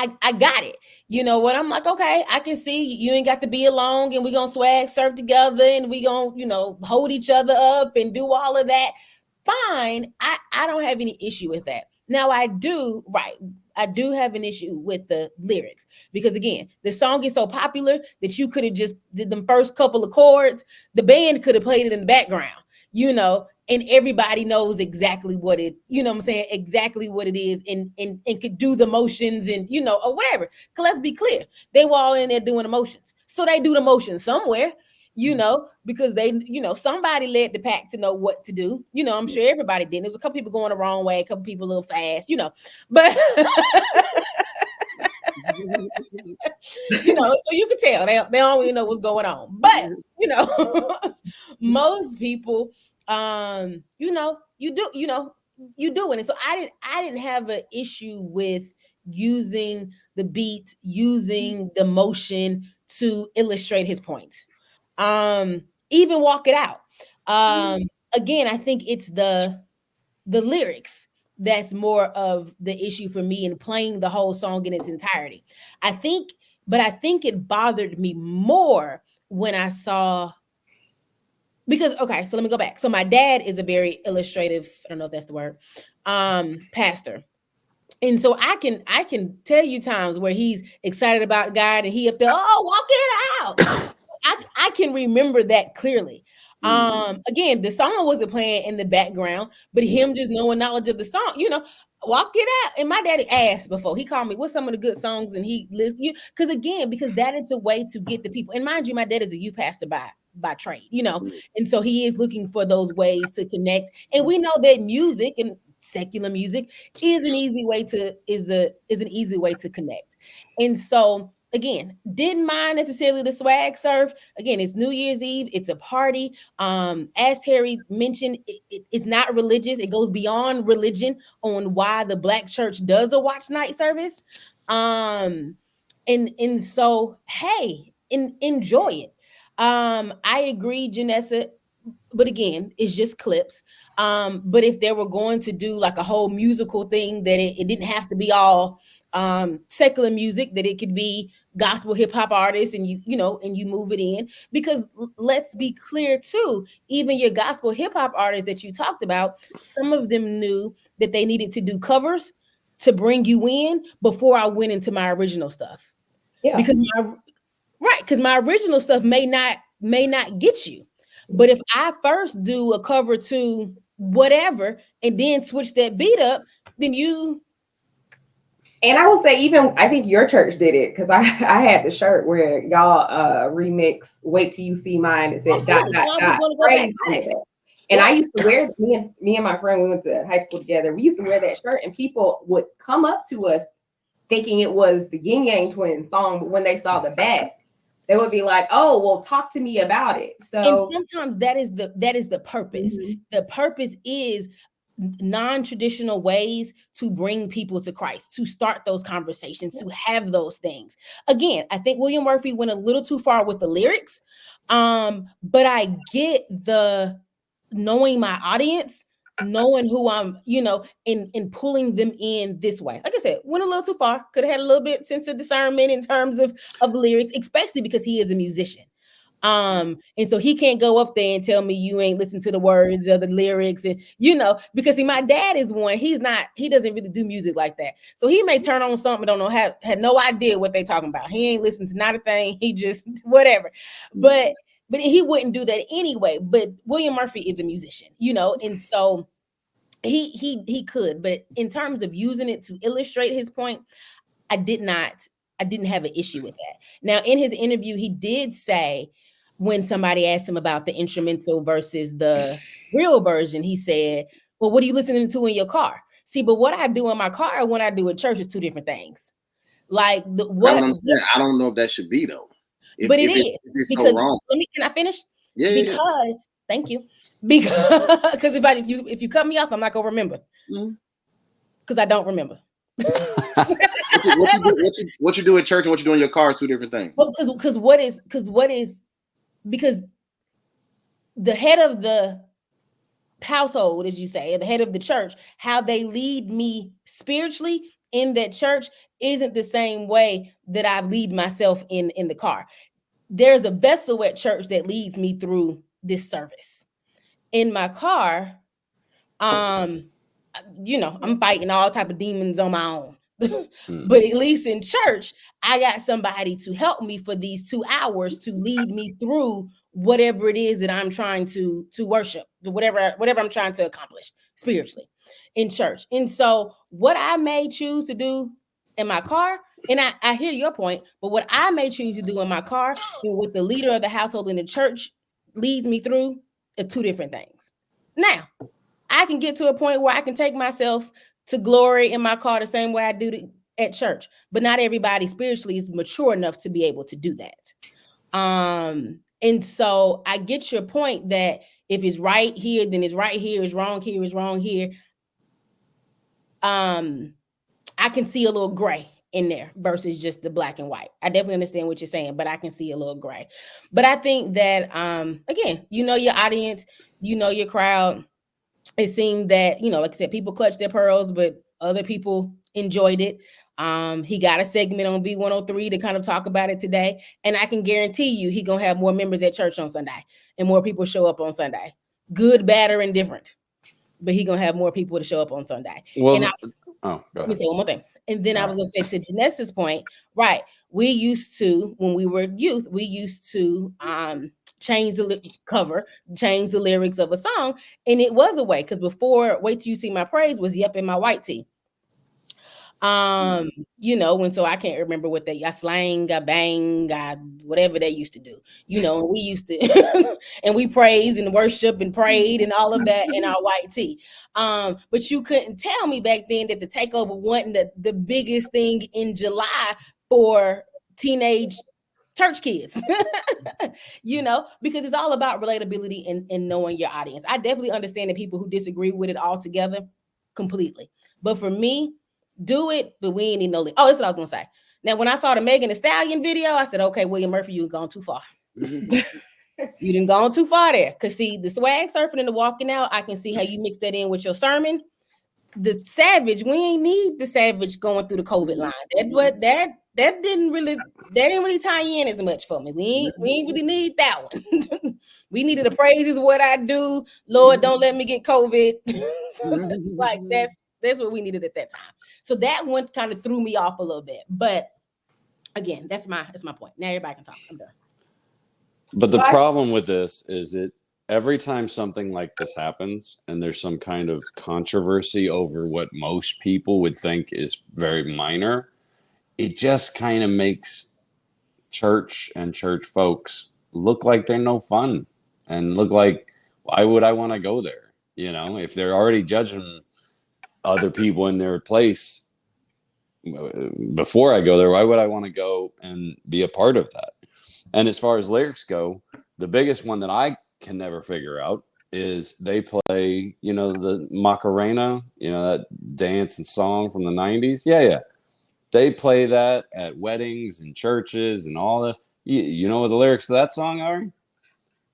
I got it. What I'm like, okay, I can see you ain't got to be alone and we're going to swag surf together and we going to, hold each other up and do all of that. Fine. I don't have any issue with that. Now I do have an issue with the lyrics because again, the song is so popular that you could have just did the first couple of chords. The band could have played it in the background, and everybody knows exactly what it, you know what I'm saying, exactly what it is, and could do the motions and, you know, or whatever. Because let's be clear, they were all in there doing the motions. So they do the motions somewhere, you know, because they, you know, somebody led the pack to know what to do. You know, I'm sure everybody didn't. There was a couple people going the wrong way, a couple people a little fast, you know, but you know, so you can tell they don't really know what's going on. But you know, most people, you know, you doing it. So I didn't have an issue with using the beat, using the motion to illustrate his point. Even walk it out. Again, I think it's the lyrics that's more of the issue for me in playing the whole song in its entirety. I think it bothered me more when I saw, because okay, so let me go back. So my dad is a very illustrative, I don't know if that's the word, pastor. And so I can tell you times where he's excited about God and he up there, oh, walk it out. I can remember that clearly. Again, the song wasn't playing in the background, but him just knowing knowledge of the song, you know, walk it out. And my daddy asked before, he called me, what's some of the good songs? And he lists you, because that is a way to get the people. And mind you, my dad is a youth pastor by trade, you know, and so he is looking for those ways to connect. And we know that music and secular music is an easy way to connect. And so again, didn't mind necessarily the swag surf. Again, it's New Year's Eve. It's a party. As Terry mentioned, it's not religious. It goes beyond religion on why the Black church does a watch night service. And so, hey, enjoy it. I agree, Janessa. But again, it's just clips. But if they were going to do like a whole musical thing, that it didn't have to be all secular music, that it could be gospel hip hop artists, and you move it in, because let's be clear too, even your gospel hip hop artists that you talked about, some of them knew that they needed to do covers to bring you in before I went into my original stuff. Yeah. Because my original stuff may not get you. But if I first do a cover to whatever and then switch that beat up, then you. And I will say, even I think your church did it, because I had the shirt where y'all remix "Wait Till You See Mine." It said dot praise on it. And I used to wear, me and my friend, we went to high school together. We used to wear that shirt, and people would come up to us thinking it was the Yin Yang Twins song, but when they saw the back, they would be like, "Oh, well, talk to me about it." So, and sometimes that is the purpose. Mm-hmm. The purpose is non-traditional ways to bring people to Christ, to start those conversations, to have those things. Again, I think William Murphy went a little too far with the lyrics, but I get the knowing my audience, knowing who I'm, in pulling them in this way. Like I said, went a little too far. Could have had a little bit sense of discernment in terms of lyrics, especially because he is a musician. And so he can't go up there and tell me you ain't listened to the words or the lyrics, and because my dad is one. He doesn't really do music like that. So he may turn on something, had no idea what they talking about. He ain't listened to not a thing. He just whatever. But he wouldn't do that anyway. But William Murphy is a musician, and so he could. But in terms of using it to illustrate his point, I didn't have an issue with that. Now, in his interview, he did say, when somebody asked him about the instrumental versus the real version, he said, well, what are you listening to in your car? See, but what I do in my car and what I do at church is two different things. Like what I'm saying, I don't know if that should be though. It is. It's because, so wrong. Can I finish? Yeah. Because thank you. Because if you cut me off, I'm not gonna remember. Because I don't remember. what you do at church and what you do in your car is two different things. Well, because the head of the household, as you say, the head of the church, how they lead me spiritually in that church isn't the same way that I lead myself in the car. There's a vessel at church that leads me through this service. In my car, I'm fighting all type of demons on my own. But at least in church, I got somebody to help me for these 2 hours to lead me through whatever it is that I'm trying to worship, whatever I'm trying to accomplish spiritually in church. And so what I may choose to do in my car, and I hear your point, but what I may choose to do in my car and what the leader of the household in the church leads me through are two different things. Now, I can get to a point where I can take myself to glory in my car the same way I do at church, but not everybody spiritually is mature enough to be able to do that. And so I get your point that if it's right here, then it's right here, it's wrong here, it's wrong here. I can see a little gray in there versus just the black and white. I definitely understand what you're saying, but I can see a little gray. But I think that, again, you know your audience, you know your crowd. It seemed that, you know, like I said, people clutched their pearls, but other people enjoyed it. He got a segment on V103 to kind of talk about it today. And I can guarantee you he going to have more members at church on Sunday and more people show up on Sunday. Good, bad, or indifferent. But he going to have more people to show up on Sunday. Well, go let me say one more thing. And then I was going to say to Janessa's point, right, we used to, when we were youth, we used to change the lyrics of a song. And it was a way, because before Wait Till You See My Praise was Yep in My White Tee. You know, and so I can't remember what I slang, I bang, whatever they used to do, you know, and we used to, and we praised and worship and prayed and all of that in our white tee. But you couldn't tell me back then that the takeover wasn't the biggest thing in July for teenage church kids, you know, because it's all about relatability and knowing your audience. I definitely understand the people who disagree with it altogether completely. But for me, do it, but we ain't need no. Oh, that's what I was gonna say. Now, when I saw the Megan Thee Stallion video, I said, "Okay, William Murphy, you've gone too far. You didn't gone too far there." Cause see, the swag surfing and the walking out, I can see how you mix that in with your sermon. The savage, we ain't need the savage going through the COVID line. That didn't really tie in as much for me. We ain't really need that one. We needed the praise is what I do. Lord, don't let me get COVID. Like that's what we needed at that time. So that one kind of threw me off a little bit. But again, that's my point. Now everybody can talk. I'm done. But the problem with this is every time something like this happens and there's some kind of controversy over what most people would think is very minor, it just kind of makes church and church folks look like they're no fun and look like, why would I want to go there? You know, if they're already judging other people in their place before I go there, why would I want to go and be a part of that? And as far as lyrics go, the biggest one that I can never figure out is they play, you know, the Macarena, you know, that dance and song from the 90s. Yeah. They play that at weddings and churches and all this. You know what the lyrics to that song are?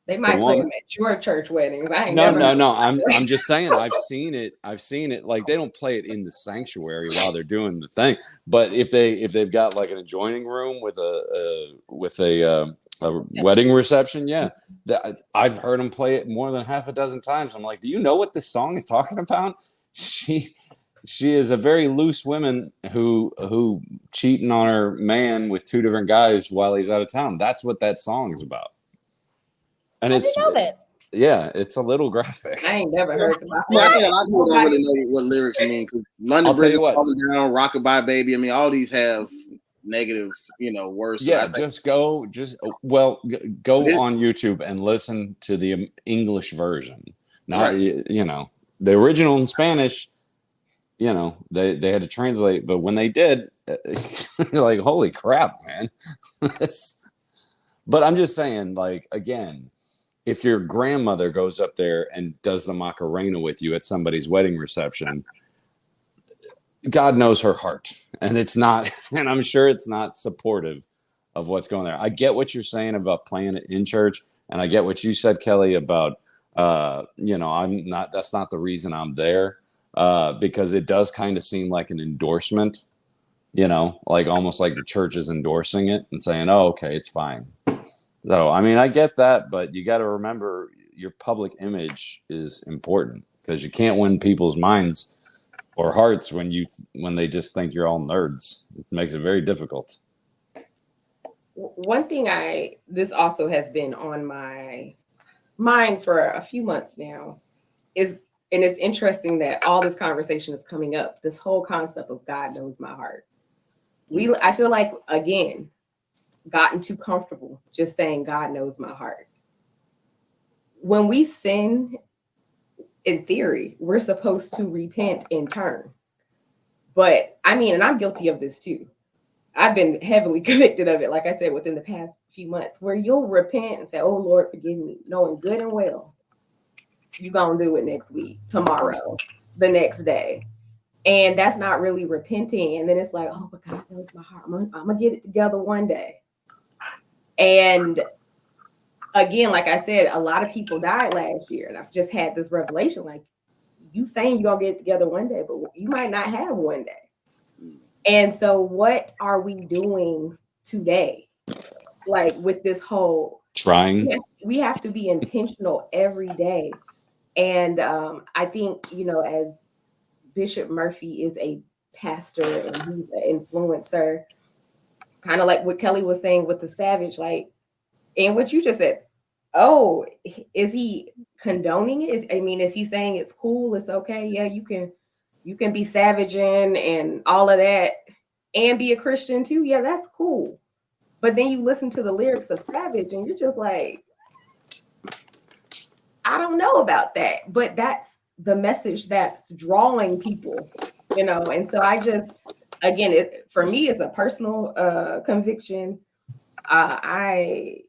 They might play them at your church weddings. No. I'm just saying. I've seen it. Like they don't play it in the sanctuary while they're doing the thing. But if they've got like an adjoining room with a wedding reception, yeah, I've heard them play it more than half a dozen times. I'm like, do you know what this song is talking about? She is a very loose woman who cheating on her man with two different guys while he's out of town. That's what that song is about. And I didn't know that. Yeah, it's a little graphic. I ain't never heard about that. Yeah, I don't really know what lyrics mean, because London Bridge is falling down, Rockabye Baby. I mean, all these have negative, you know, words. Yeah, go on YouTube and listen to the English version. Not you know, the original in Spanish. You know, they had to translate, but when they did, you're like, holy crap, man. But I'm just saying, like, again, if your grandmother goes up there and does the Macarena with you at somebody's wedding reception, God knows her heart. And it's not, and I'm sure it's not supportive of what's going there. I get what you're saying about playing it in church. And I get what you said, Kelly, about, you know, that's not the reason I'm there, because it does kind of seem like an endorsement, you know, like almost like the church is endorsing it and saying, oh, okay, it's fine. So, I mean, I get that, but you got to remember your public image is important, because you can't win people's minds or hearts when they just think you're all nerds. It makes it very difficult. One thing this also has been on my mind for a few months now is, and it's interesting that all this conversation is coming up, this whole concept of God knows my heart. I feel like, again, gotten too comfortable just saying God knows my heart. When we sin, in theory, we're supposed to repent and turn. But I mean, and I'm guilty of this too. I've been heavily convicted of it, like I said, within the past few months, where you'll repent and say, oh, Lord, forgive me, knowing good and well you're going to do it next week, tomorrow, the next day. And that's not really repenting. And then it's like, oh, but God knows my heart. I'm going to get it together one day. And again, like I said, a lot of people died last year. And I've just had this revelation, like, you saying you're going to get it together one day, but you might not have one day. And so what are we doing today? Like with this whole trying, we have to be intentional every day. And I think, as Bishop Murphy is a pastor and he's an influencer, kind of like what Kellie was saying with the savage, like, and what you just said, oh, is he condoning it? Is he saying it's cool, it's okay? Yeah, you can be savaging and all of that and be a Christian too. Yeah, that's cool. But then you listen to the lyrics of Savage and you're just like, I don't know about that. But that's the message that's drawing people, And so I just, again, for me, it's a personal conviction. I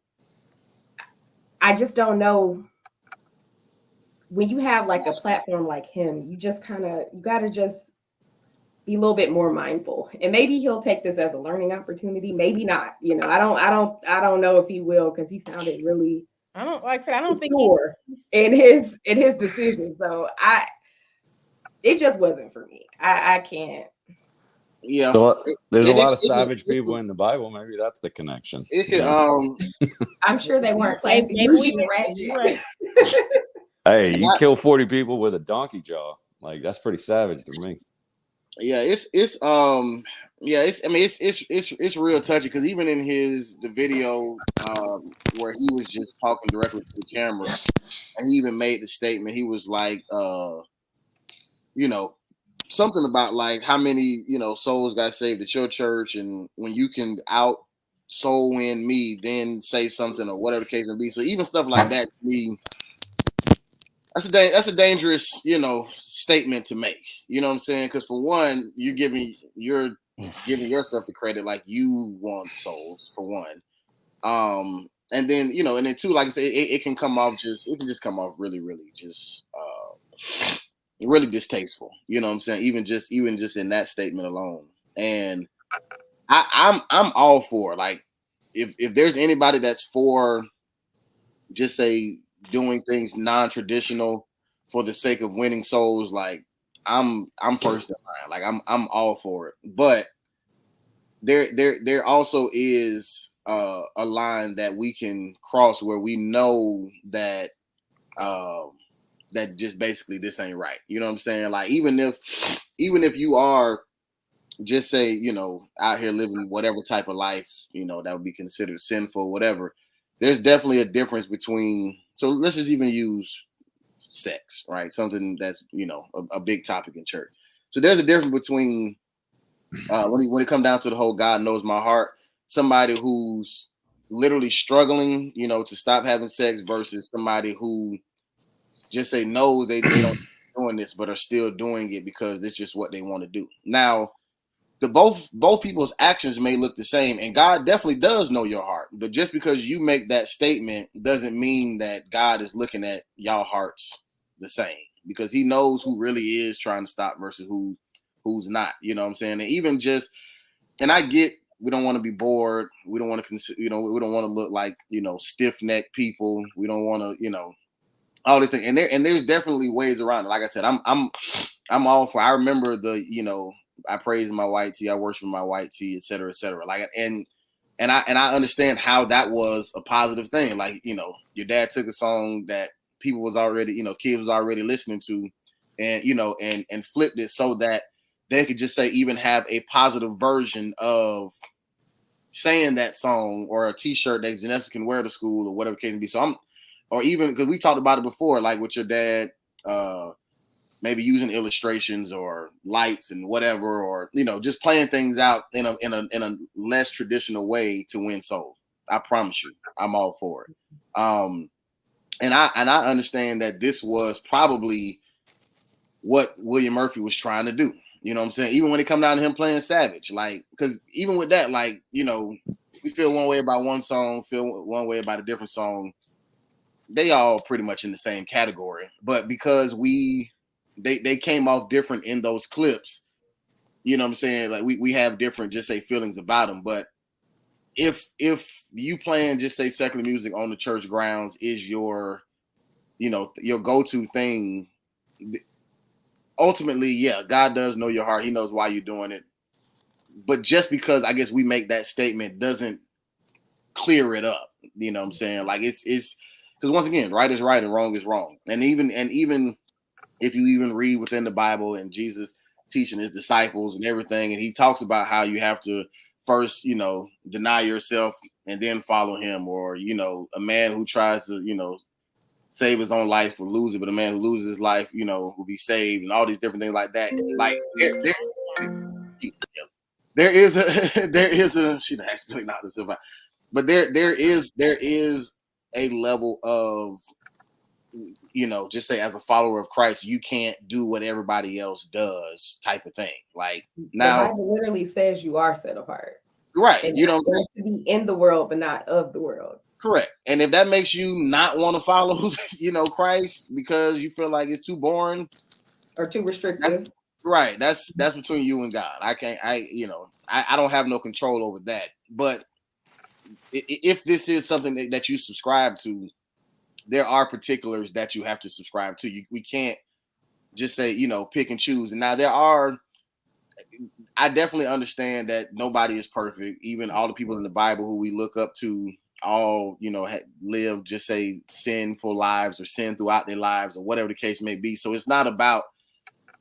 just don't know. When you have like a platform like him, you got to just be a little bit more mindful, and maybe he'll take this as a learning opportunity. Maybe not. I don't know if he will, because he sounded really. I don't think sure in his decision. So it just wasn't for me. I can't. Yeah. So there's a lot of savage people in the Bible. Maybe that's the connection. It could. I'm sure they weren't classy. Right. Hey, you kill 40 people with a donkey jaw. Like, that's pretty savage to me. Yeah, it's real touchy, because even in the video where he was just talking directly to the camera, and he even made the statement, he was like, something about like how many souls got saved at your church, and when you can out soul win me, then say something or whatever the case may be. So even stuff like that, to me, that's a dangerous statement to make. You know what I'm saying? Because for one, you're giving yourself the credit, like you want souls, for one. And then and then two, like I said, it can come off come off really, really just really distasteful. You know what I'm saying? Even just in that statement alone. And I'm all for, like, if there's anybody that's for just say doing things non-traditional for the sake of winning souls, like I'm first in line. Like I'm all for it. But there also is a line that we can cross where we know that that just basically this ain't right. You know what I'm saying? Like even if you are just say, out here living whatever type of life, that would be considered sinful, whatever. There's definitely a difference between, so let's just even use sex, right? Something that's, a big topic in church. So there's a difference between when it comes down to the whole God knows my heart, somebody who's literally struggling, to stop having sex versus somebody who just say no, they don't doing this, but are still doing it because it's just what they want to do. Now, both people's actions may look the same, and God definitely does know your heart. But just because you make that statement doesn't mean that God is looking at y'all hearts the same, because he knows who really is trying to stop versus who's not. You know what I'm saying? And even just, and I get, we don't want to be bored. We don't want to, we don't want to look like, stiff-necked people. We don't want to, all these things. And there's definitely ways around it. Like I said, I'm all for, I remember I praise my white tee, I worship my white tee, et cetera, et cetera. Like, and I understand how that was a positive thing. Like, your dad took a song that people was already, kids was already listening to, and, and flipped it so that they could just say, even have a positive version of saying that song or a T-shirt that Janessa can wear to school or whatever the case may be. So or even because we've talked about it before, like with your dad, maybe using illustrations or lights and whatever, or just playing things out in a less traditional way to win souls. I promise you, I'm all for it. And I understand that this was probably what William Murphy was trying to do. You know what I'm saying? Even when it come down to him playing Savage, like, because even with that, like, we feel one way about one song, feel one way about a different song. They all pretty much in the same category, but because they came off different in those clips, you know what I'm saying? Like we have different, just say, feelings about them. But if you playing, just say, secular music on the church grounds is your go-to thing, ultimately, yeah, God does know your heart. He knows why you're doing it. But just because I guess we make that statement doesn't clear it up. You know what I'm saying? Like it's because once again, right is right and wrong is wrong. And even if you even read within the Bible and Jesus teaching his disciples and everything, and he talks about how you have to first, deny yourself and then follow him, or, a man who tries to, save his own life will lose it, but a man who loses his life, will be saved, and all these different things like that. Like there is a she actually not this, but there is a level of, just say, as a follower of Christ, you can't do what everybody else does type of thing. Like now, the Bible literally says you are set apart, right? And you know, to be in the world, but not of the world. Correct. And if that makes you not want to follow, Christ because you feel like it's too boring or too restrictive, right? That's between you and God. I can't. I don't have no control over that. But if this is something that you subscribe to, there are particulars that you have to subscribe to. We can't just say, pick and choose. And now I definitely understand that nobody is perfect. Even all the people in the Bible who we look up to all, live, just say, sinful lives or sin throughout their lives or whatever the case may be. So it's not about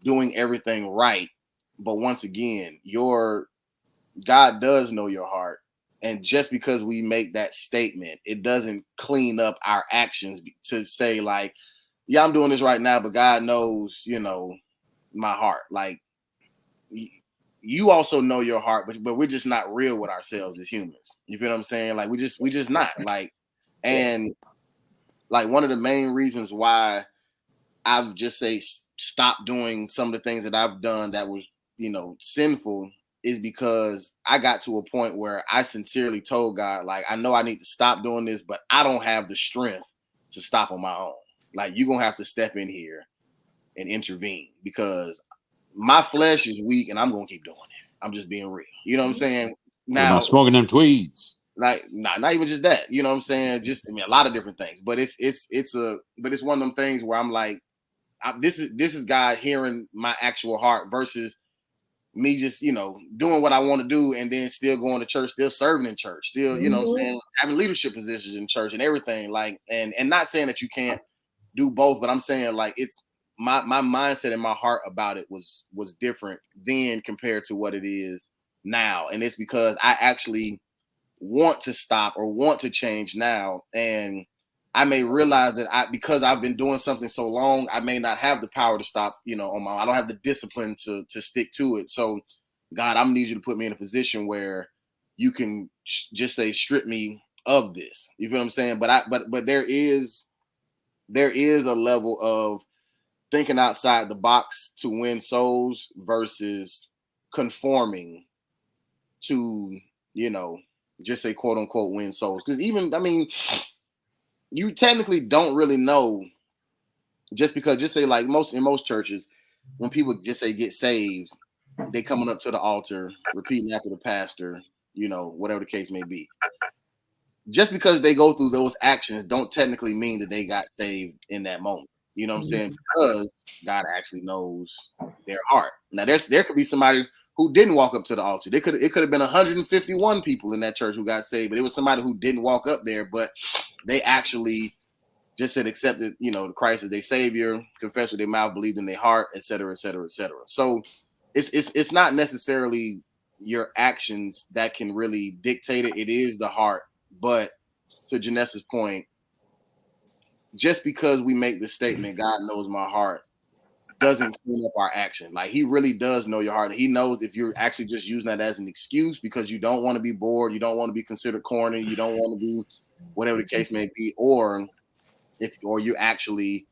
doing everything right. But once again, God does know your heart. And just because we make that statement, it doesn't clean up our actions to say, like, yeah, I'm doing this right now, but God knows, my heart. Like, you also know your heart, but we're just not real with ourselves as humans. You feel what I'm saying? Like, we just not, like, and like one of the main reasons why I've just stopped doing some of the things that I've done that was, sinful, is because I got to a point where I sincerely told God, like, I know I need to stop doing this, but I don't have the strength to stop on my own. Like, you're going to have to step in here and intervene because my flesh is weak and I'm going to keep doing it. I'm just being real. You know what I'm saying? Now, not smoking them tweeds. Like, not even just that. You know what I'm saying? Just, a lot of different things. But it's one of them things where I'm like, this is God hearing my actual heart versus me just, doing what I want to do and then still going to church, still serving in church, still, you know what I'm saying, having leadership positions in church and everything. Like, and not saying that you can't do both, but I'm saying, like, it's my mindset and my heart about it was different then compared to what it is now. And it's because I actually want to stop or want to change now. And I may realize that because I've been doing something so long, I may not have the power to stop, on my own. I don't have the discipline to stick to it. So, God, I'm gonna need you to put me in a position where you can just say, strip me of this. You feel what I'm saying? But there is a level of thinking outside the box to win souls versus conforming to, just say, quote unquote, win souls. Because you technically don't really know, just because, just say, like, in most churches, when people just say get saved, they coming up to the altar, repeating after the pastor, whatever the case may be. Just because they go through those actions don't technically mean that they got saved in that moment. You know what I'm saying? Because God actually knows their heart. Now, there could be somebody who didn't walk up to the altar. It could have been 151 people in that church who got saved, but it was somebody who didn't walk up there, but they actually just had accepted, Christ as their Savior, confessed with their mouth, believed in their heart, et cetera, et cetera, et cetera. So it's not necessarily your actions that can really dictate it. It is the heart. But to Janessa's point, just because we make the statement, God knows my heart, doesn't clean up our action. Like, he really does know your heart. He knows if you're actually just using that as an excuse because you don't want to be bored, you don't want to be considered corny, you don't want to be whatever the case may be, or you actually,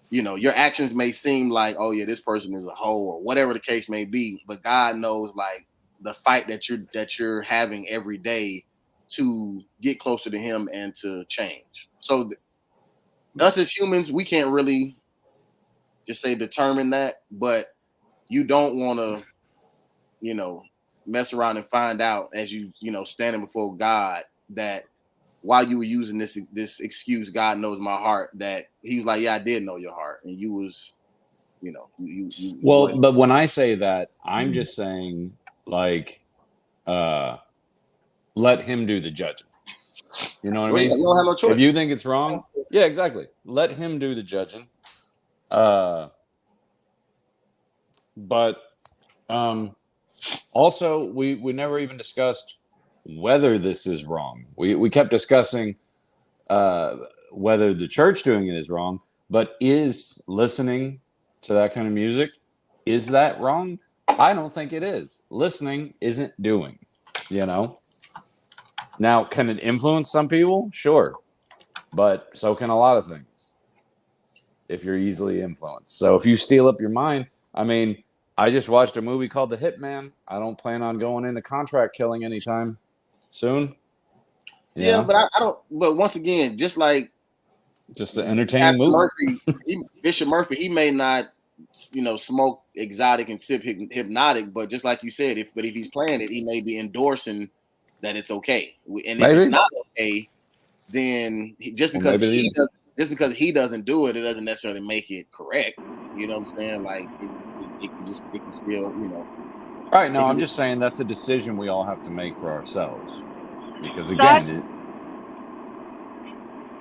you know, your actions may seem like, oh yeah, this person is a hoe or whatever the case may be, but God knows like the fight that you're having every day to get closer to him and to change. So us as humans, we can't really just say determine that, but you don't want to, you know, mess around and find out as you know, standing before God that while you were using this excuse, God knows my heart, that he was like, yeah, I did know your heart. And you was, you know, you well, but when I say that, I'm just saying like, let him do the judging. You know what I mean? You don't have no choice. If you think it's wrong, yeah, exactly. Let him do the judging. But also we never even discussed whether this is wrong. We kept discussing whether the church doing it is wrong, but is listening to that kind of music, is that wrong? I don't think it is. Listening isn't doing, you know? Now, can it influence some people? Sure. But so can a lot of things if you're easily influenced. So if you steal up your mind, I mean, I just watched a movie called The Hitman. I don't plan on going into contract killing anytime soon. Yeah, but I don't. But once again, just like just an entertaining movie. Murphy, Bishop Murphy, he may not, you know, smoke exotic and sip hypnotic, but just like you said, if he's playing it, he may be endorsing that it's okay. And if it's not okay, then just because he doesn't do it, it doesn't necessarily make it correct. You know what I'm saying? Like it can still, you know. All right. No, I'm just saying that's a decision we all have to make for ourselves. Because again,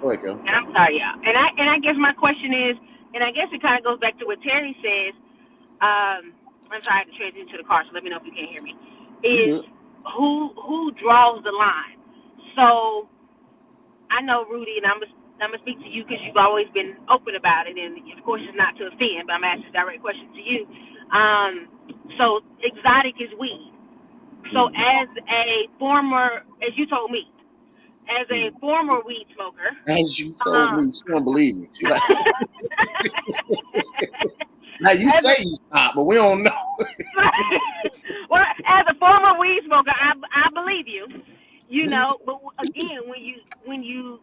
go ahead, Kellie. I'm sorry, y'all. And I guess my question is, and I guess it kind of goes back to what Terry says. I'm sorry, I had to transition to the car, so let me know if you can't hear me. Is who draws the line? So I know Rudy, and I'm gonna speak to you because you've always been open about it, and of course it's not to offend, but I'm asking a direct question to you. So exotic is weed. So as a former, as you told me, as a former weed smoker. As you told me, she don't believe me. She like, now you say you stop, but we don't know. Well, as a former weed smoker, I believe you. You know, but again, when you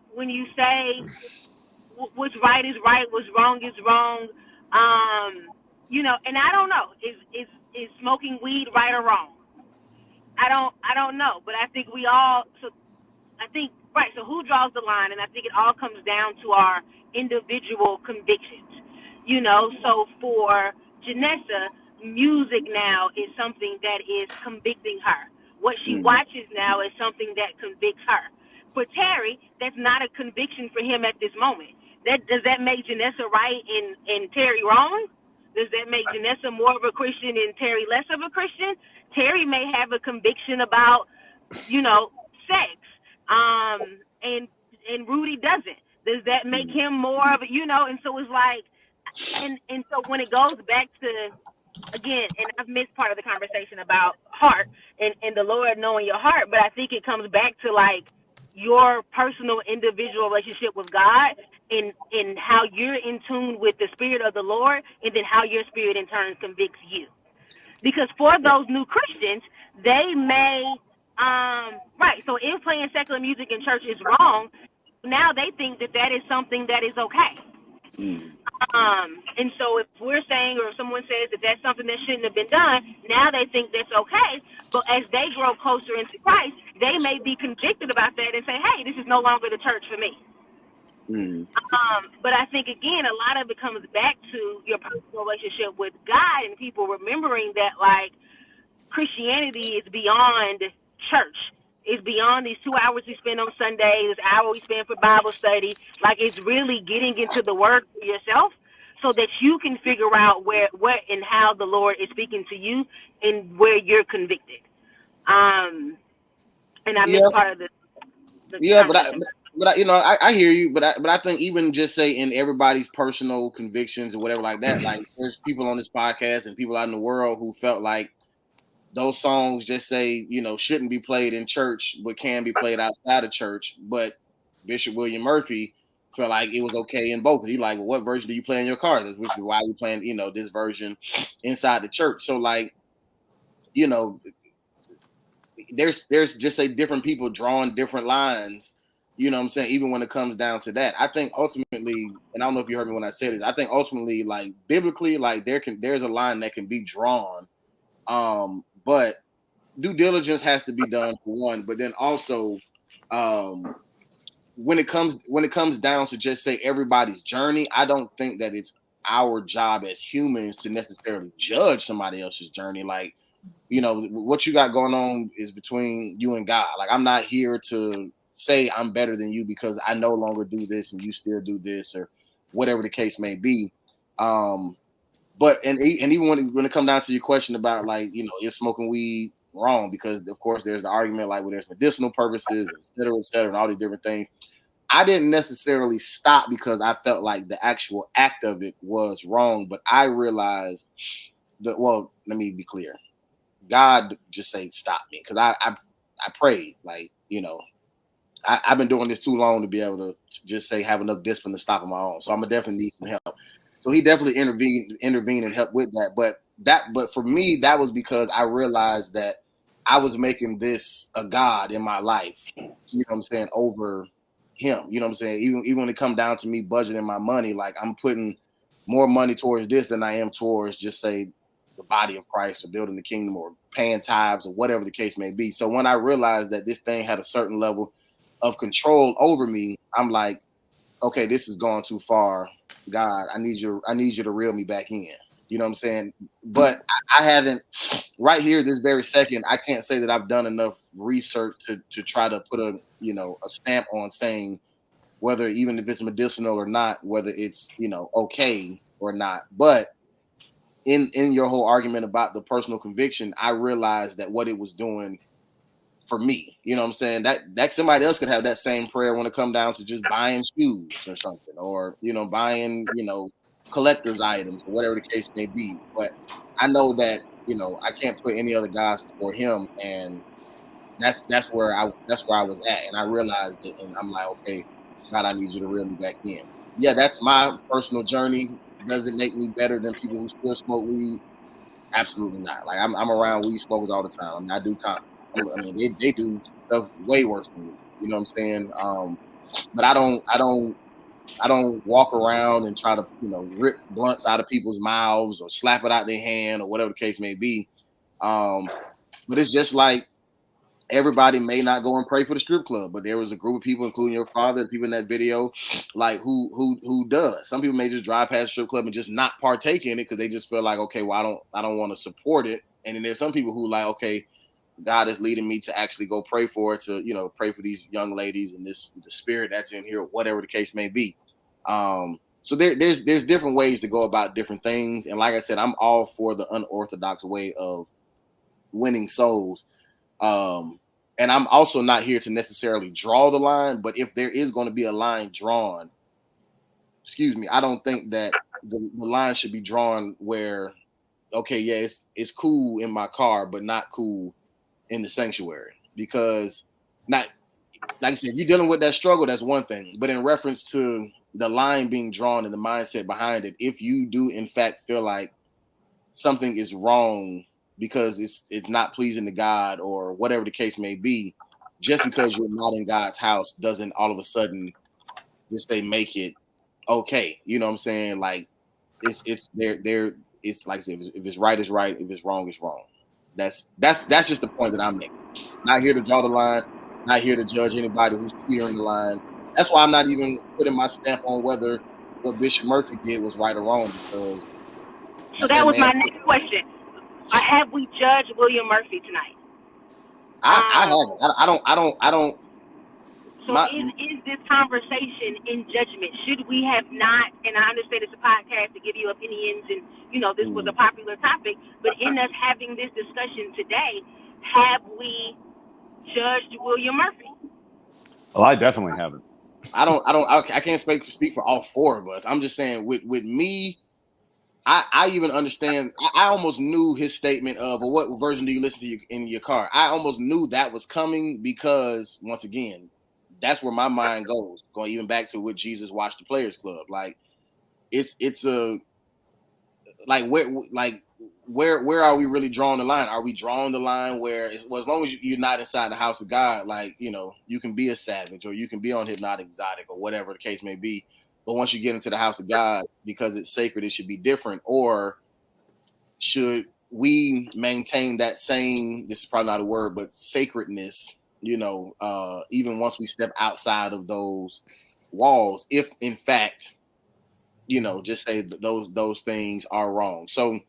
say what's right is right, what's wrong is wrong, you know, and I don't know, is smoking weed right or wrong? I don't know, but I think we all. So I think right. So who draws the line? And I think it all comes down to our individual convictions. You know, so for Janessa, music now is something that is convicting her. What she watches now is something that convicts her. For Terry, that's not a conviction for him at this moment. Does that make Janessa right and Terry wrong? Does that make Janessa more of a Christian and Terry less of a Christian? Terry may have a conviction about, you know, sex, and Rudy doesn't. Does that make him more of a, you know? And so it's like, and so when it goes back to, again, and I've missed part of the conversation about heart and the Lord knowing your heart, but I think it comes back to like your personal individual relationship with God and how you're in tune with the Spirit of the Lord, and then how your spirit in turn convicts you. Because for those new Christians, they may, right, so if playing secular music in church is wrong, now they think that is something that is okay. And so if we're saying, or if someone says that that's something that shouldn't have been done, now they think that's okay. But as they grow closer into Christ, they may be convicted about that and say, hey, this is no longer the church for me. But I think, again, a lot of it comes back to your personal relationship with God and people remembering that, like, Christianity is beyond church. It's beyond these 2 hours we spend on Sunday, this hour we spend for Bible study. Like, it's really getting into the Word for yourself so that you can figure out where and how the Lord is speaking to you and where you're convicted. And I Yeah. missed part of the Yeah, but conversation. I hear you, but I think even just say in everybody's personal convictions or whatever like that, like there's people on this podcast and people out in the world who felt like those songs just say, shouldn't be played in church, but can be played outside of church. But Bishop William Murphy felt like it was okay in both. He like, well, what version do you play in your car? Which is why we playing, this version inside the church. So like, there's just say different people drawing different lines, you know what I'm saying, even when it comes down to that. I think ultimately, and I don't know if you heard me when I said this, I think ultimately, like biblically, like there's a line that can be drawn, but due diligence has to be done for one, but then also when it comes down to just say everybody's journey, I don't think that it's our job as humans to necessarily judge somebody else's journey. Like, what you got going on is between you and God. Like, I'm not here to say I'm better than you because I no longer do this and you still do this or whatever the case may be. But even when it comes down to your question about like, is smoking weed wrong? Because of course there's the argument like, well, there's medicinal purposes, et cetera, and all these different things. I didn't necessarily stop because I felt like the actual act of it was wrong, but I realized that, well, let me be clear. God just say stop me, because I prayed, like, I've been doing this too long to be able to just say have enough discipline to stop on my own. So I'm gonna definitely need some help. So he definitely intervened and helped with that. But for me, that was because I realized that I was making this a God in my life, you know what I'm saying, over him. You know what I'm saying? Even when it come down to me budgeting my money, like I'm putting more money towards this than I am towards just say the body of Christ or building the kingdom or paying tithes or whatever the case may be. So when I realized that this thing had a certain level of control over me, I'm like, okay, this is going too far. God, I need you to reel me back in. You know what I'm saying? But I haven't, right here, this very second, I can't say that I've done enough research to try to put a stamp on saying whether, even if it's medicinal or not, whether it's, okay or not. But in your whole argument about the personal conviction, I realized that what it was doing for me, you know what I'm saying, that somebody else could have that same prayer when it come down to just buying shoes or something, or buying collector's items or whatever the case may be. But I know that I can't put any other guys before him, and that's where I was at, and I realized it, and I'm like, okay, God, I need you to reel me back in. Yeah, that's my personal journey. Does it make me better than people who still smoke weed? Absolutely not. Like I'm around weed smokers all the time. I mean, I do they do stuff way worse than me. You know what I'm saying? But I don't walk around and try to rip blunts out of people's mouths or slap it out their hand or whatever the case may be. But it's just like everybody may not go and pray for the strip club, but there was a group of people, including your father and people in that video, like who does. Some people may just drive past the strip club and just not partake in it because they just feel like, okay, well, I don't want to support it. And then there's some people who like, okay, God is leading me to actually go pray for it, to pray for these young ladies and the spirit that's in here, whatever the case may be. So there's different ways to go about different things. And like I said, I'm all for the unorthodox way of winning souls. And I'm also not here to necessarily draw the line, but if there is going to be a line drawn, I don't think that the line should be drawn where, okay, yeah, it's cool in my car, but not cool in the sanctuary. Because not, like I said, if you're dealing with that struggle, that's one thing. But in reference to the line being drawn and the mindset behind it, if you do in fact feel like something is wrong because it's not pleasing to God or whatever the case may be, just because you're not in God's house doesn't all of a sudden just make it okay. You know what I'm saying? Like it's there. It's like I said, if it's right, it's right. If it's wrong, it's wrong. That's just the point that I'm making. Not here to draw the line. Not here to judge anybody who's teetering the line. That's why I'm not even putting my stamp on whether what Bishop Murphy did was right or wrong, because so that was my next question. Have we judged William Murphy tonight? I haven't. I don't. So is this conversation in judgment? Should we have not? And I understand it's a podcast to give you opinions, and this was a popular topic. But in us having this discussion today, have we judged William Murphy? Well, I definitely haven't. I can't speak for all four of us. I'm just saying with me, I even understand. I almost knew his statement of, well, what version do you listen to in your car? I almost knew that was coming because, once again, that's where my mind goes. Going even back to what Jesus watched the Players Club. Like, it's a like where are we really drawing the line? Are we drawing the line where, well, as long as you're not inside the house of God, like, you know, you can be a savage or you can be on hypnotic exotic or whatever the case may be. But once you get into the house of God, because it's sacred, it should be different. Or should we maintain that same, this is probably not a word, but sacredness, you know, even once we step outside of those walls, if in fact, you know, just say that those things are wrong. So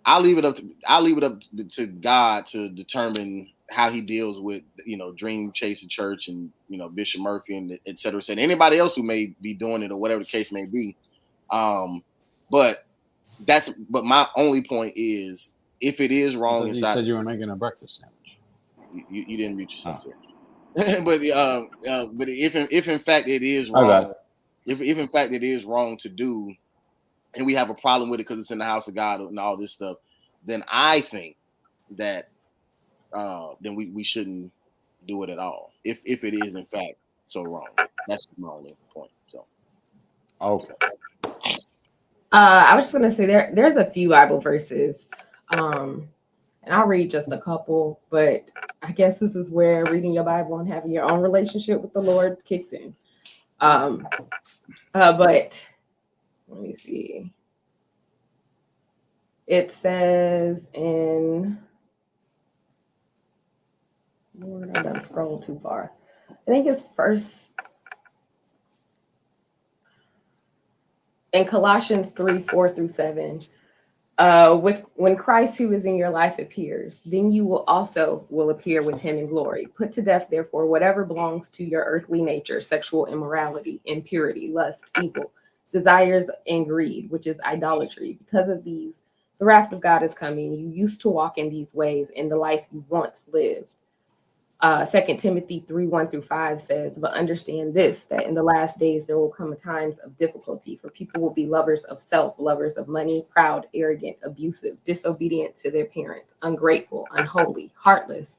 I'll leave it up to God to determine how he deals with, you know, Dream Chasing Church and, you know, Bishop Murphy and et cetera, et cetera. Anybody else who may be doing it or whatever the case may be. But my only point is, if it is wrong You inside, said you were making a breakfast sandwich. You didn't mute yourself there. but if in fact it is My bad. wrong, if in fact it is wrong to do, and we have a problem with it because it's in the house of God and all this stuff, then I think that then we shouldn't do it at all. If it is in fact so wrong, that's my only point. So, okay. I was just gonna say there's a few Bible verses, and I'll read just a couple, but I guess this is where reading your Bible and having your own relationship with the Lord kicks in. But let me see. It says in, Lord, I done scrolled too far. I think it's first in Colossians 3:4-7. When Christ, who is in your life, appears, then you will appear with him in glory. Put to death, therefore, whatever belongs to your earthly nature: sexual immorality, impurity, lust, evil, desires, and greed, which is idolatry. Because of these, the wrath of God is coming. You used to walk in these ways in the life you once lived. 2 Timothy 3:1-5 says, but understand this, that in the last days there will come times of difficulty, for people will be lovers of self, lovers of money, proud, arrogant, abusive, disobedient to their parents, ungrateful, unholy, heartless,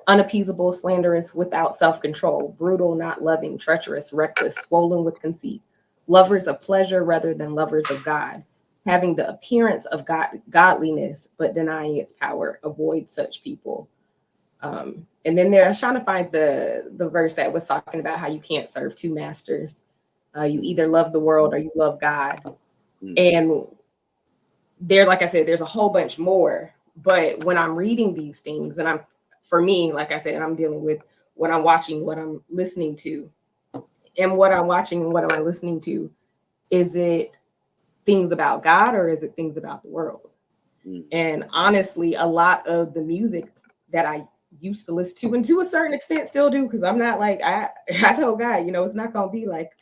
unappeasable, slanderous, without self-control, brutal, not loving, treacherous, reckless, swollen with conceit, lovers of pleasure rather than lovers of God, having the appearance of godliness, but denying its power. Avoid such people. And then I was trying to find the verse that was talking about how you can't serve two masters. You either love the world or you love God. And there, like I said, there's a whole bunch more. But when I'm reading these things, and for me, like I said, I'm dealing with what I'm watching, what I'm listening to. And what I'm watching and what am I listening to? Is it things about God or is it things about the world? And honestly, a lot of the music that I used to listen to, and to a certain extent still do, because I'm not like, I told God, you know, it's not going to be like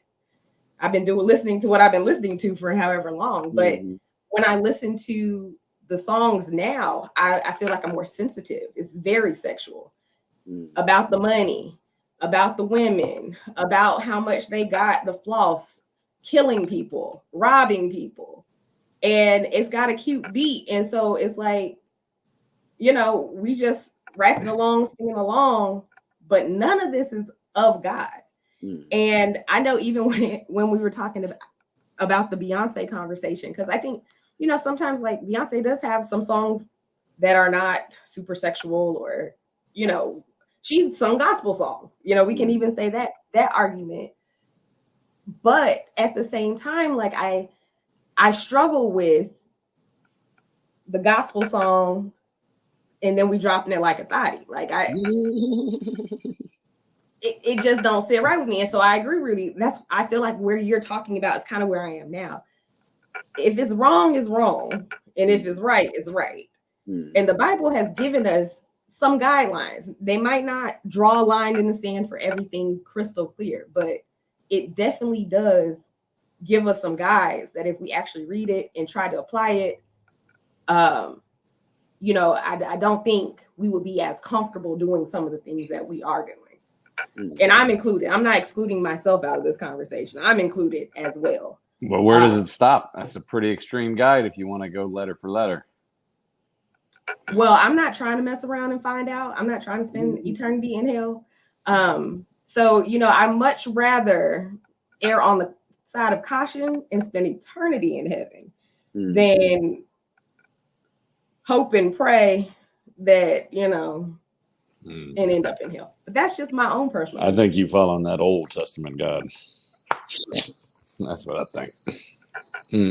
I've been listening to what I've been listening to for however long. But when I listen to the songs now, I feel like I'm more sensitive. It's very sexual, about the money, about the women, about how much they got the floss, killing people, robbing people. And it's got a cute beat. And so it's like, you know, we just rapping along, singing along, but none of this is of God. And I know even when we were talking about the Beyonce conversation, because I think, you know, sometimes like Beyonce does have some songs that are not super sexual, or, you know, she's sung gospel songs. You know, we can even say that argument. But at the same time, like I struggle with the gospel song, and then we dropping it like a thotty. Like it just don't sit right with me. And so I agree, Rudy. I feel like where you're talking about is kind of where I am now. If it's wrong, it's wrong. And if it's right, it's right. And the Bible has given us some guidelines. They might not draw a line in the sand for everything crystal clear, but it definitely does give us some guides that if we actually read it and try to apply it, you know, I don't think we would be as comfortable doing some of the things that we are doing. And I'm included. I'm not excluding myself out of this conversation. I'm included as well. Well, where does it stop? That's a pretty extreme guide if you want to go letter for letter. Well, I'm not trying to mess around and find out. I'm not trying to spend eternity in hell. So, you know, I much rather err on the side of caution and spend eternity in heaven than hope and pray that, you know, and end up in hell. But that's just my own personal I think you fall on that Old Testament God. That's what I think.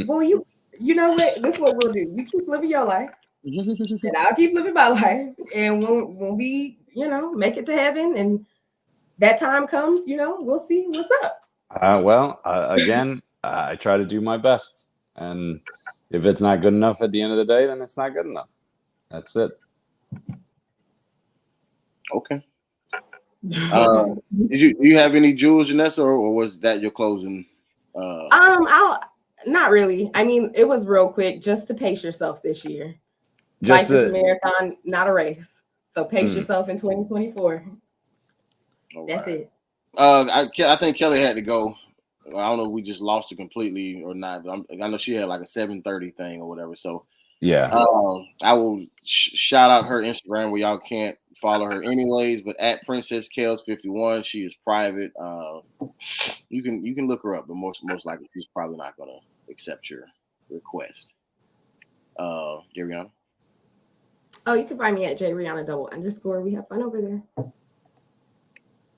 Well, you know what? This is what we'll do. You keep living your life, and I'll keep living my life. And when we, you know, make it to heaven, and that time comes, you know, we'll see what's up. Again, I try to do my best, and if it's not good enough at the end of the day, then it's not good enough. That's it. Okay. Do you have any jewels, Janessa, or was that your closing? I'll not really. I mean, it was real quick, just to pace yourself this year. Life is a marathon, not a race. So pace yourself in 2024. That's it. I think Kellie had to go. I don't know if we just lost her completely or not, but I know she had like a 7:30 thing or whatever. So yeah, I will shout out her Instagram where y'all can't follow her anyways, but at Princess Kels 51, she is private. You can look her up, but most likely she's probably not gonna accept your request. Jariana. Oh, you can find me at JRihanna_. We have fun over there.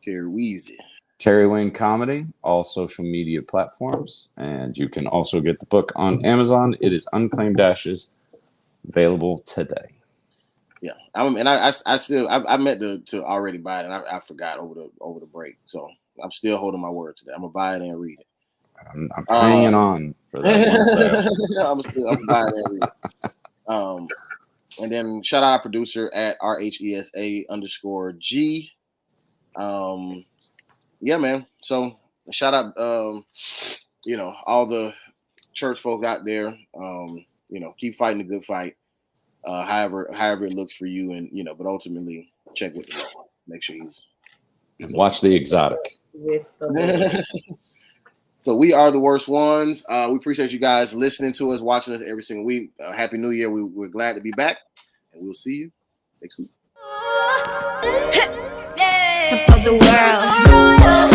Terry Weezy. Terry Wayne Comedy, all social media platforms, and you can also get the book on Amazon. It is Unclaimed Ashes, available today. Yeah, I meant to already buy it, and I forgot over the break, so I'm still holding my word today. I'm gonna buy it and read it. I'm hanging on for that. I'm buying it and read it. And then shout out our producer at RHESA_G. Yeah, man. So shout out, you know, all the church folk out there. You know, keep fighting the good fight. However it looks for you, and you know, but ultimately check with the Lord. Make sure he's watch The Exotic. So we are the worst ones. We appreciate you guys listening to us, watching us every single week. Happy New Year. We're glad to be back, and we'll see you next week. Top of the world.